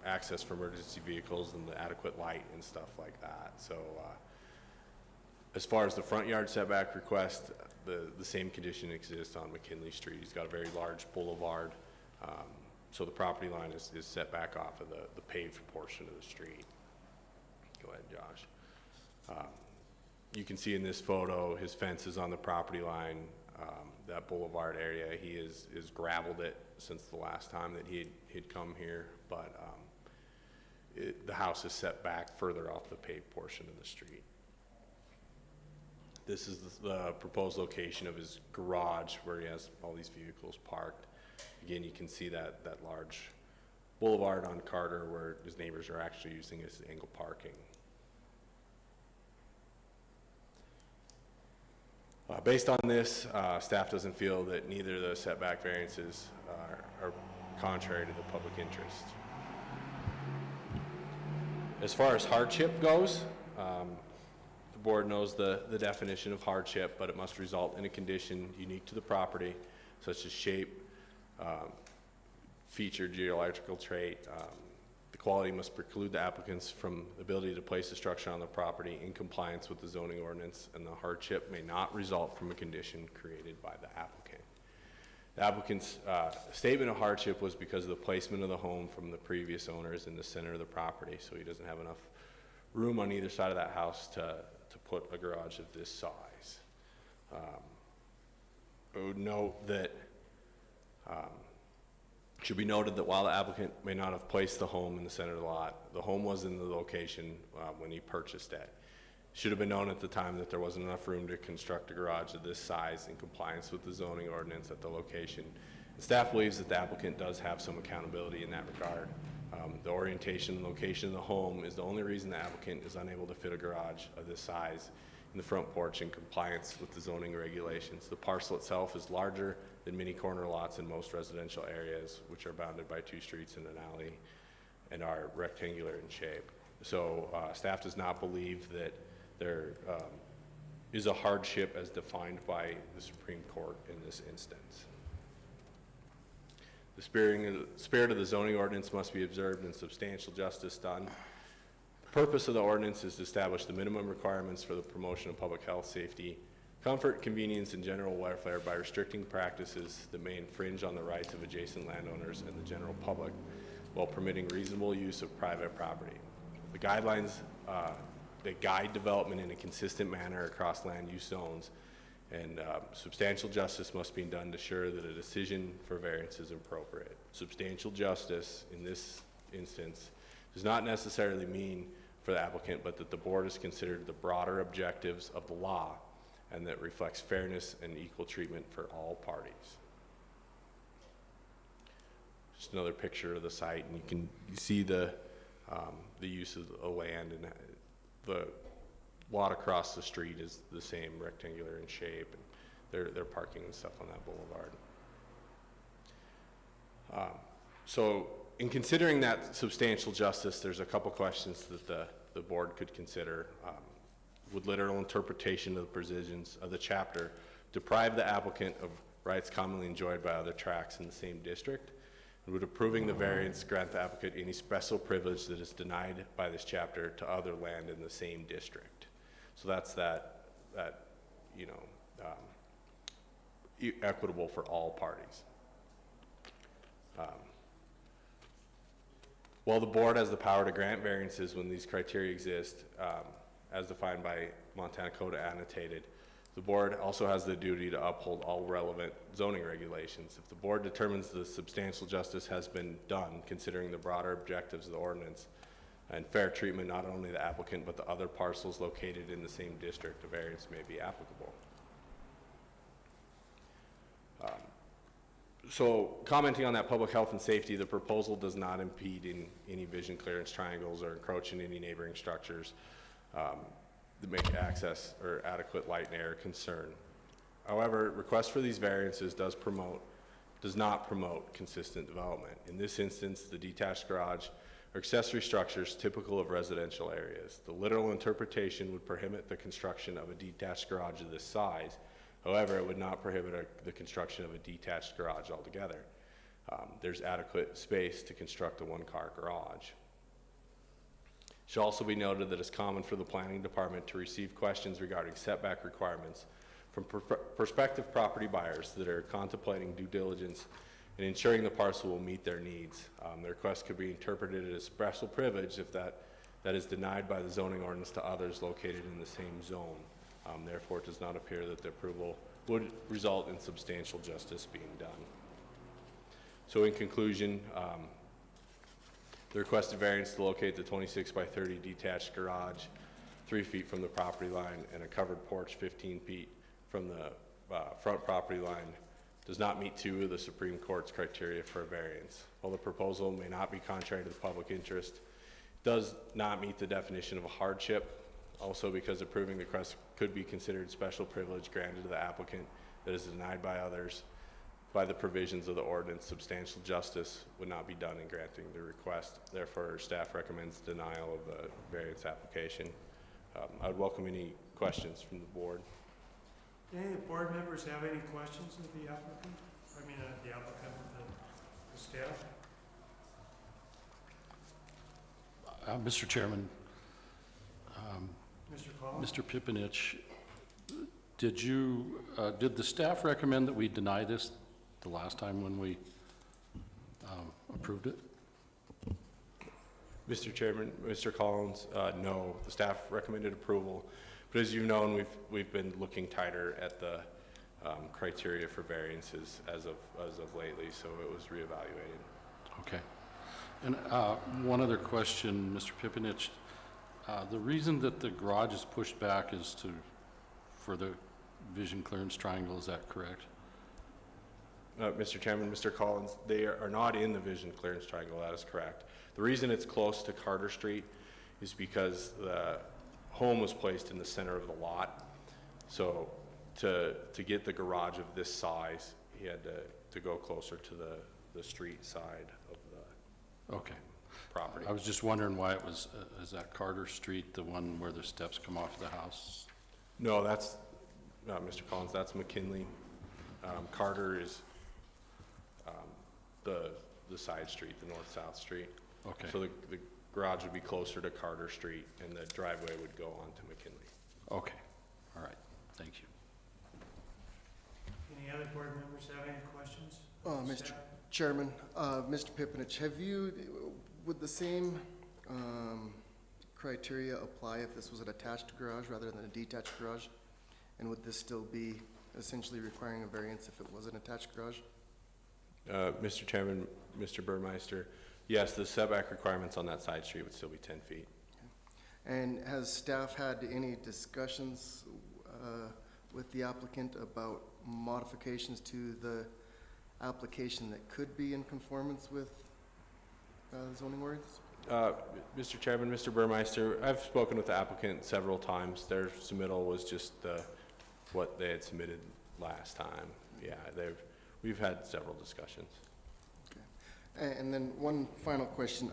access for emergency vehicles and the adequate light and stuff like that. So as far as the front yard setback request, the same condition exists on McKinley Street. He's got a very large boulevard, so the property line is set back off of the paved portion of the street. Go ahead, Josh. You can see in this photo, his fence is on the property line. That boulevard area, he is gravelled it since the last time that he'd come here, but the house is set back further off the paved portion of the street. This is the proposed location of his garage where he has all these vehicles parked. Again, you can see that large boulevard on Carter where his neighbors are actually using as angle parking. Based on this, staff doesn't feel that neither of the setback variances are contrary to the public interest. As far as hardship goes, the board knows the definition of hardship, but it must result in a condition unique to the property, such as shape, featured geological trait. The quality must preclude the applicants from the ability to place a structure on the property in compliance with the zoning ordinance, and the hardship may not result from a condition created by the applicant. The applicant's statement of hardship was because of the placement of the home from the previous owners in the center of the property, so he doesn't have enough room on either side of that house to put a garage of this size. I would note that it should be noted that while the applicant may not have placed the home in the center of the lot, the home was in the location when he purchased it. It should have been known at the time that there wasn't enough room to construct a garage of this size in compliance with the zoning ordinance at the location. And staff believes that the applicant does have some accountability in that regard. The orientation and location of the home is the only reason the applicant is unable to fit a garage of this size in the front porch in compliance with the zoning regulations. The parcel itself is larger than many corner lots in most residential areas, which are bounded by 2 streets and an alley and are rectangular in shape. So staff does not believe that there is a hardship as defined by the Supreme Court in this instance. The spirit of the zoning ordinance must be observed and substantial justice done. The purpose of the ordinance is to establish the minimum requirements for the promotion of public health, safety, comfort, convenience, and general welfare by restricting practices that may infringe on the rights of adjacent landowners and the general public while permitting reasonable use of private property. The guidelines that guide development in a consistent manner across land use zones, and substantial justice must be done to ensure that a decision for variance is appropriate. Substantial justice in this instance does not necessarily mean for the applicant, but that the board has considered the broader objectives of the law and that reflects fairness and equal treatment for all parties. Just another picture of the site, and you see the use of the land, and the lot across the street is the same, rectangular in shape, and they're parking and stuff on that boulevard. So in considering that substantial justice, there's a couple questions that the board could consider. Would literal interpretation of the provisions of the chapter deprive the applicant of rights commonly enjoyed by other tracts in the same district? And would approving the variance grant the applicant any special privilege that is denied by this chapter to other land in the same district? So that's that you know, equitable for all parties. While the board has the power to grant variances when these criteria exist, as defined by Montana Code annotated, the board also has the duty to uphold all relevant zoning regulations. If the board determines the substantial justice has been done, considering the broader objectives of the ordinance and fair treatment not only the applicant but the other parcels located in the same district, a variance may be applicable. So commenting on that public health and safety, the proposal does not impede in any vision clearance triangles or encroach in any neighboring structures that make access or adequate light and air concern. However, request for these variances does not promote consistent development. In this instance, the detached garage or accessory structures typical of residential areas. The literal interpretation would prohibit the construction of a detached garage of this size. However, it would not prohibit the construction of a detached garage altogether. There's adequate space to construct a one-car garage. It should also be noted that it's common for the planning department to receive questions regarding setback requirements from prospective property buyers that are contemplating due diligence and ensuring the parcel will meet their needs. The request could be interpreted as special privilege if that is denied by the zoning ordinance to others located in the same zone. Therefore, it does not appear that the approval would result in substantial justice being done. So in conclusion, the requested variance to locate the 26 by 30 detached garage 3 feet from the property line and a covered porch 15 feet from the front property line does not meet 2 of the Supreme Court's criteria for a variance. While the proposal may not be contrary to the public interest, it does not meet the definition of a hardship. Also, because approving the request could be considered special privilege granted to the applicant that is denied by others by the provisions of the ordinance, substantial justice would not be done in granting the request. Therefore, staff recommends denial of the variance application. I would welcome any questions from the board. Any board members have any questions of the applicant? The applicant, the staff? Mr. Chairman, Mr. Collins? Mr. Pipinich, did the staff recommend that we deny this the last time when we approved it? Mr. Chairman, Mr. Collins, no, the staff recommended approval, but as you've known, we've been looking tighter at the criteria for variances as of lately, so it was reevaluated. Okay. And one other question, Mr. Pipinich. The reason that the garage is pushed back is for the vision clearance triangle, is that correct? Mr. Chairman, Mr. Collins, they are not in the vision clearance triangle, that is correct. The reason it's close to Carter Street is because the home was placed in the center of the lot. So to get the garage of this size, he had to go closer to the street side of the Okay. property. I was just wondering why it was, is that Carter Street, the one where the steps come off the house? No, that's, Mr. Collins, that's McKinley. Carter is the side street, the north-south street. Okay. So the garage would be closer to Carter Street, and the driveway would go on to McKinley. Okay. All right. Thank you. Any other board members have any questions? Mr. Chairman, Mr. Pipinich, would the same criteria apply if this was an attached garage rather than a detached garage? And would this still be essentially requiring a variance if it was an attached garage? Mr. Chairman, Mr. Burmeister, yes, the setback requirements on that side street would still be 10 feet. And has staff had any discussions with the applicant about modifications to the application that could be in conformance with zoning ordinance? Mr. Chairman, Mr. Burmeister, I've spoken with the applicant several times. Their submittal was just what they had submitted last time. Yeah, we've had several discussions. Okay. And then one final question.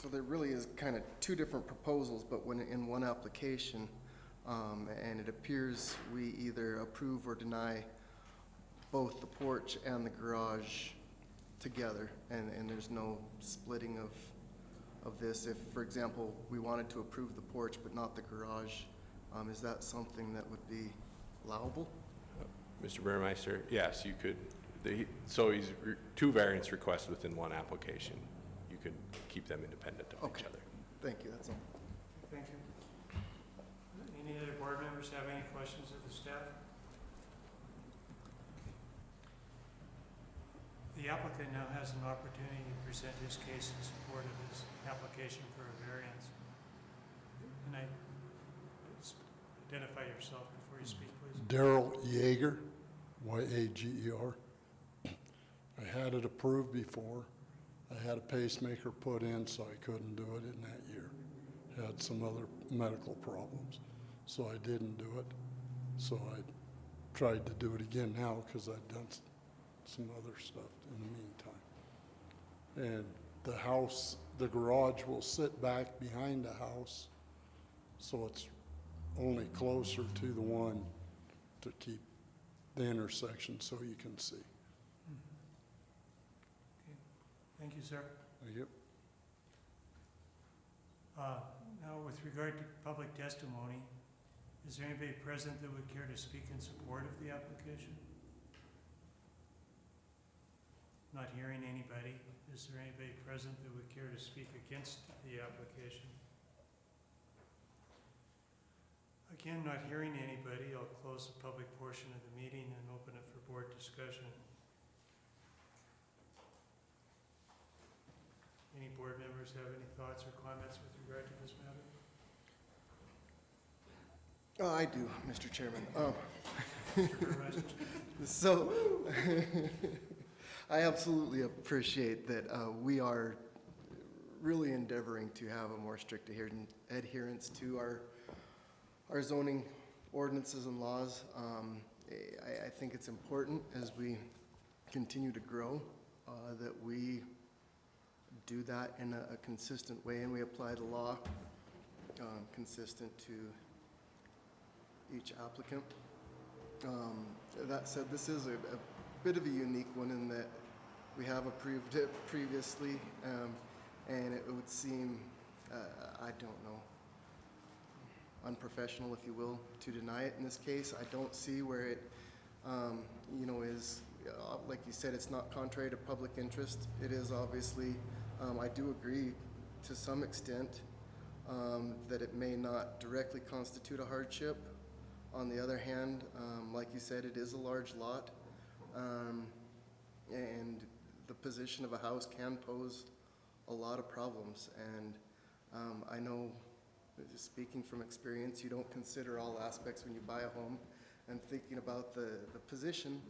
So there really is kind of two different proposals, but when in one application, and it appears we either approve or deny both the porch and the garage together, and there's no splitting of this. If, for example, we wanted to approve the porch but not the garage, is that something that would be allowable? Mr. Burmeister, yes, you could. So he's two variance requests within one application. You could keep them independent of each other. Thank you, that's all. Thank you. Any other board members have any questions of the staff? The applicant now has an opportunity to present his case in support of his application for a variance. And identify yourself before you speak, please. Daryl Yeager, Y-A-G-E-R. I had it approved before. I had a pacemaker put in, so I couldn't do it in that year. Had some other medical problems, so I didn't do it. So I tried to do it again now because I'd done some other stuff in the meantime. And the house, the garage will sit back behind the house, so it's only closer to the one to keep the intersection so you can see. Okay. Thank you, sir. Yep. Now, with regard to public testimony, is there anybody present that would care to speak in support of the application? Not hearing anybody. Is there anybody present that would care to speak against the application? Again, not hearing anybody, I'll close the public portion of the meeting and open it for board discussion. Any board members have any thoughts or comments with regard to this matter? I do, Mr. Chairman. Mr. Burmeister? So, I absolutely appreciate that we are really endeavoring to have a more strict adherence to our zoning ordinances and laws. I think it's important as we continue to grow that we do that in a consistent way, and we apply the law consistent to each applicant. That said, this is a bit of a unique one in that we have approved it previously, And it would seem, I don't know, unprofessional, if you will, to deny it in this case. I don't see where it, you know, is, like you said, it's not contrary to public interest. It is obviously, I do agree to some extent that it may not directly constitute a hardship. On the other hand, like you said, it is a large lot, and the position of a house can pose a lot of problems. And I know, just speaking from experience, you don't consider all aspects when you buy a home, and thinking about the position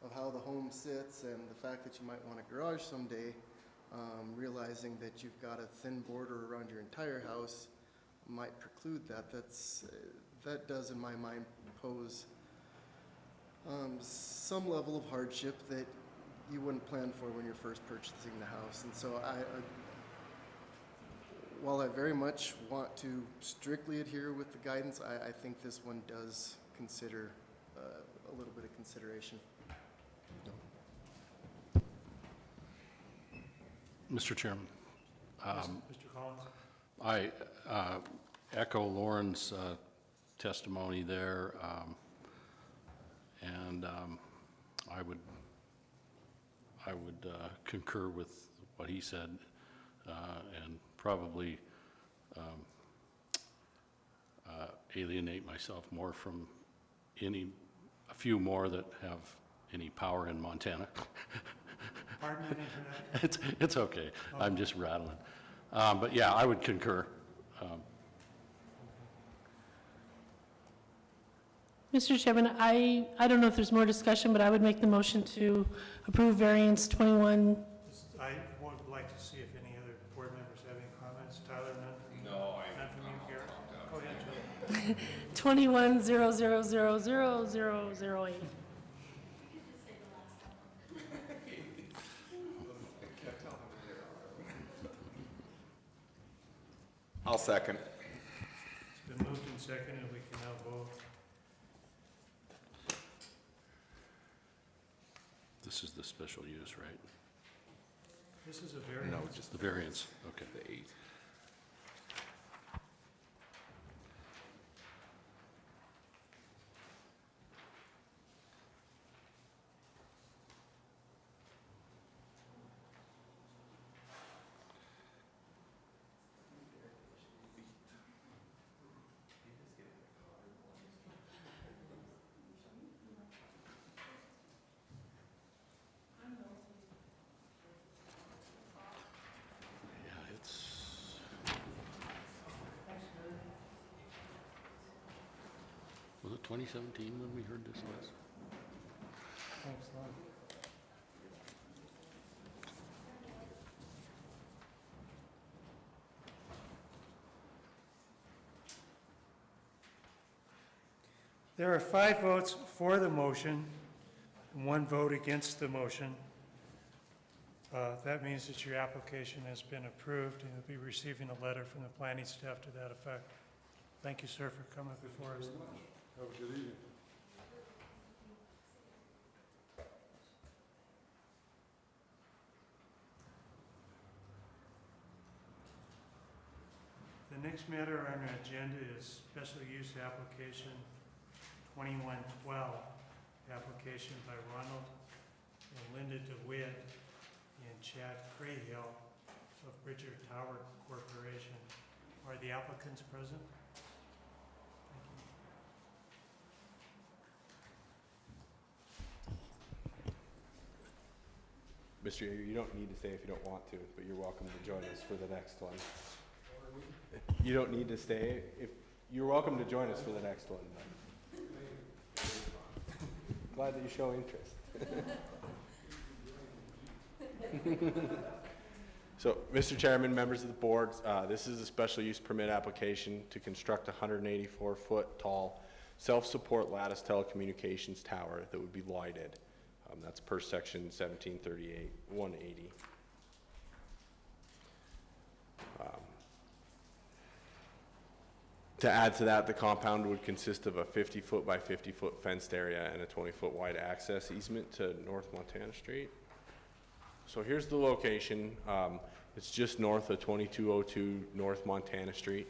of how the home sits and the fact that you might want a garage someday, realizing that you've got a thin border around your entire house might preclude that. That does, in my mind, pose some level of hardship that you wouldn't plan for when you're first purchasing the house. And so while I very much want to strictly adhere with the guidance, I think this one does consider a little bit of consideration. Mr. Chairman, Mr. Collins? I echo Lauren's testimony there, and I would concur with what he said, and probably alienate myself more from a few more that have any power in Montana. Pardon me for that? It's okay. I'm just rattling. But yeah, I would concur. Mr. Chairman, I don't know if there's more discussion, but I would make the motion to approve variance 21. I would like to see if any other board members have any comments. Tyler, none from you? No, none from you, Garrett? Go ahead, Joe. 21-0000008. I'll second. It's been moved and seconded. We can now vote. This is the special use, right? This is a variance. No, just The variance, okay. the 8. Yeah, it's, was it 2017 when we heard this last? Thanks, Lon. There are 5 votes for the motion and 1 vote against the motion. That means that your application has been approved, and you'll be receiving a letter from the planning staff to that effect. Thank you, sir, for coming before us. Have a good evening. The next matter on our agenda is special use application 2112, application by Ronald and Linda DeWitt and Chad Crahill of Bridger Tower Corporation. Are the applicants present? Mr. Yeager, you don't need to stay if you don't want to, but you're welcome to join us for the next one. You don't need to stay. If you're welcome to join us for the next one. Glad that you show interest. So, Mr. Chairman, members of the board, this is a special use permit application to construct a 184-foot tall self-support lattice telecommunications tower that would be lighted. That's per section 1738, 180. To add to that, the compound would consist of a 50-foot by 50-foot fenced area and a 20-foot wide access easement to North Montana Street. So here's the location. It's just north of 2202 North Montana Street.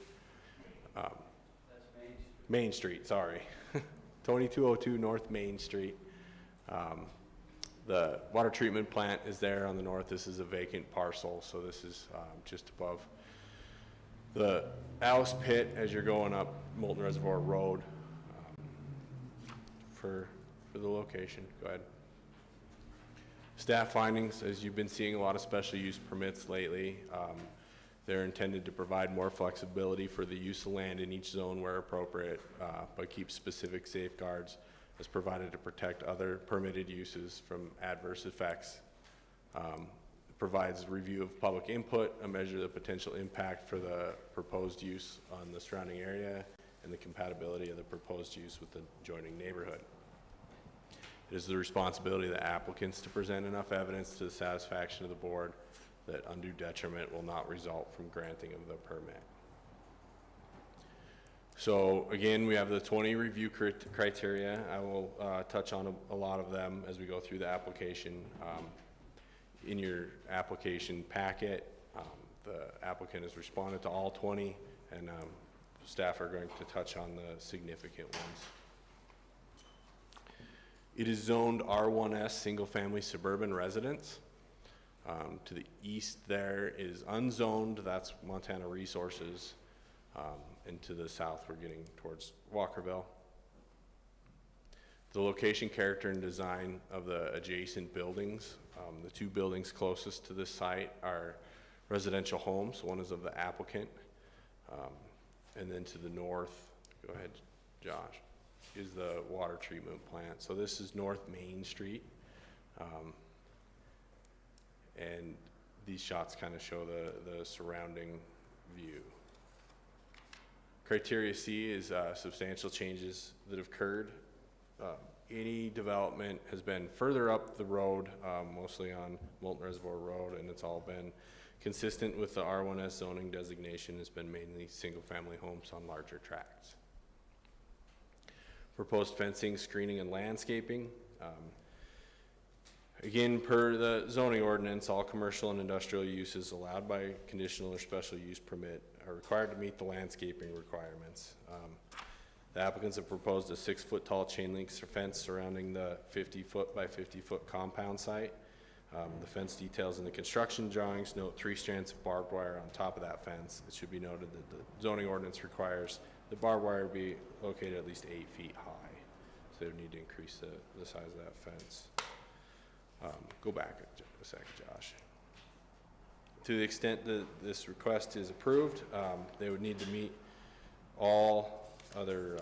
Main Street, sorry. 2202 North Main Street. The water treatment plant is there on the north. This is a vacant parcel, so this is just above the Alice Pit as you're going up Molten Reservoir Road for the location. Go ahead. Staff findings, as you've been seeing a lot of special use permits lately, they're intended to provide more flexibility for the use of land in each zone where appropriate, but keep specific safeguards as provided to protect other permitted uses from adverse effects. It provides review of public input, a measure of the potential impact for the proposed use on the surrounding area, and the compatibility of the proposed use with the adjoining neighborhood. It is the responsibility of the applicants to present enough evidence to the satisfaction of the board that undue detriment will not result from granting of the permit. So again, we have the 20 review criteria. I will touch on a lot of them as we go through the application. In your application packet, the applicant has responded to all 20, and staff are going to touch on the significant ones. It is zoned R1S, single-family suburban residence. To the east there is unzoned, that's Montana Resources. And to the south, we're getting towards Walkerville. The location, character, and design of the adjacent buildings. The two buildings closest to this site are residential homes. One is of the applicant. And then to the north, go ahead, Josh, is the water treatment plant. So this is North Main Street. And these shots kind of show the surrounding view. Criteria C is substantial changes that have occurred. Any development has been further up the road, mostly on Molten Reservoir Road, and it's all been consistent with the R1S zoning designation. Has been mainly single-family homes on larger tracts. Proposed fencing, screening, and landscaping. Again, per the zoning ordinance, all commercial and industrial uses allowed by conditional or special use permit are required to meet the landscaping requirements. The applicants have proposed a 6-foot tall chain link fence surrounding the 50-foot by 50-foot compound site. The fence details in the construction drawings note 3 strands of barbed wire on top of that fence. It should be noted that the zoning ordinance requires the barbed wire be located at least 8 feet high. So they would need to increase the size of that fence. Go back a second, Josh. To the extent that this request is approved, they would need to meet all other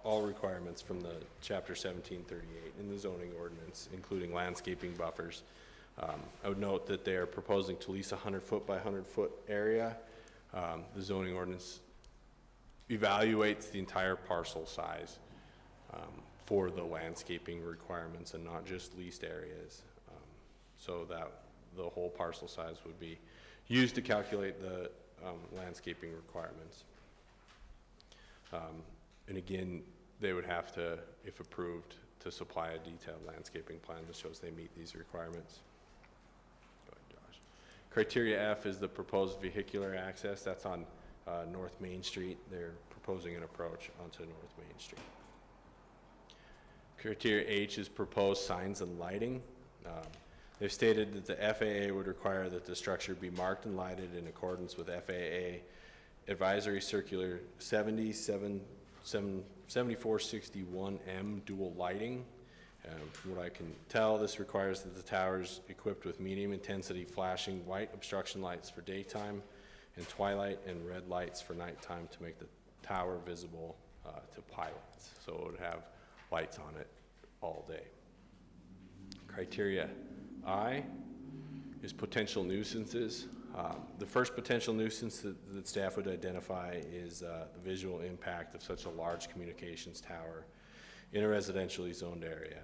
all requirements from the Chapter 1738 in the zoning ordinance, including landscaping buffers. I would note that they are proposing to lease a 100-foot by 100-foot area. The zoning ordinance evaluates the entire parcel size for the landscaping requirements and not just leased areas. So that the whole parcel size would be used to calculate the landscaping requirements. And again, they would have to, if approved, to supply a detailed landscaping plan that shows they meet these requirements. Go ahead, Josh. Criteria F is the proposed vehicular access. That's on North Main Street. They're proposing an approach onto North Main Street. Criteria H is proposed signs and lighting. They've stated that the FAA would require that the structure be marked and lighted in accordance with FAA Advisory Circular 7461M dual lighting. From what I can tell, this requires that the towers equipped with medium intensity flashing white obstruction lights for daytime and twilight and red lights for nighttime to make the tower visible to pilots. So it would have lights on it all day. Criteria I is potential nuisances. The first potential nuisance that staff would identify is the visual impact of such a large communications tower in a residentially zoned area.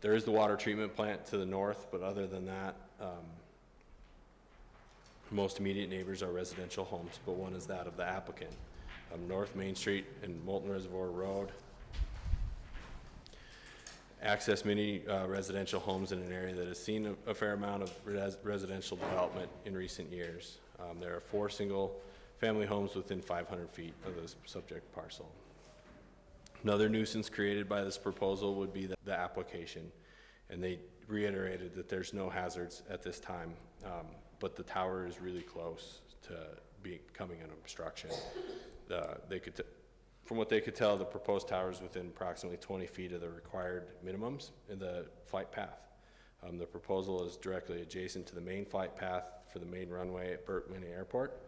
There is the water treatment plant to the north, but other than that, most immediate neighbors are residential homes, but one is that of the applicant. North Main Street and Molten Reservoir Road. access many residential homes in an area that has seen a fair amount of residential development in recent years. There are 4 single-family homes within 500 feet of this subject parcel. Another nuisance created by this proposal would be the application, and they reiterated that there's no hazards at this time, but the tower is really close to becoming an obstruction. From what they could tell, the proposed tower is within approximately 20 feet of the required minimums in the flight path. The proposal is directly adjacent to the main flight path for the main runway at Butte-Silver Airport.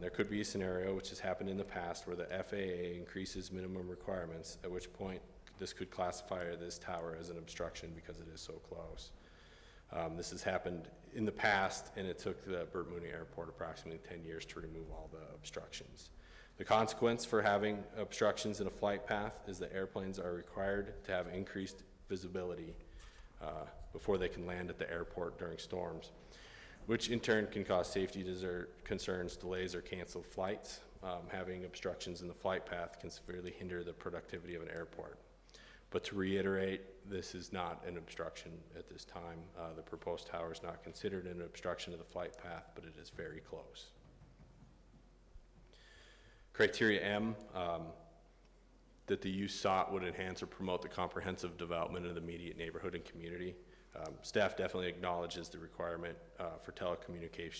There could be a scenario, which has happened in the past, where the FAA increases minimum requirements, at which point this could classify this tower as an obstruction because it is so close. This has happened in the past, and it took the Butte-Silver Airport approximately 10 years to remove all the obstructions. The consequence for having obstructions in a flight path is that airplanes are required to have increased visibility before they can land at the airport during storms, which in turn can cause safety concerns, delays, or canceled flights. Having obstructions in the flight path can severely hinder the productivity of an airport. But to reiterate, this is not an obstruction at this time. The proposed tower is not considered an obstruction of the flight path, but it is very close. Criteria M, that the use sought would enhance or promote the comprehensive development of the immediate neighborhood and community. Staff definitely acknowledges the requirement for telecommunication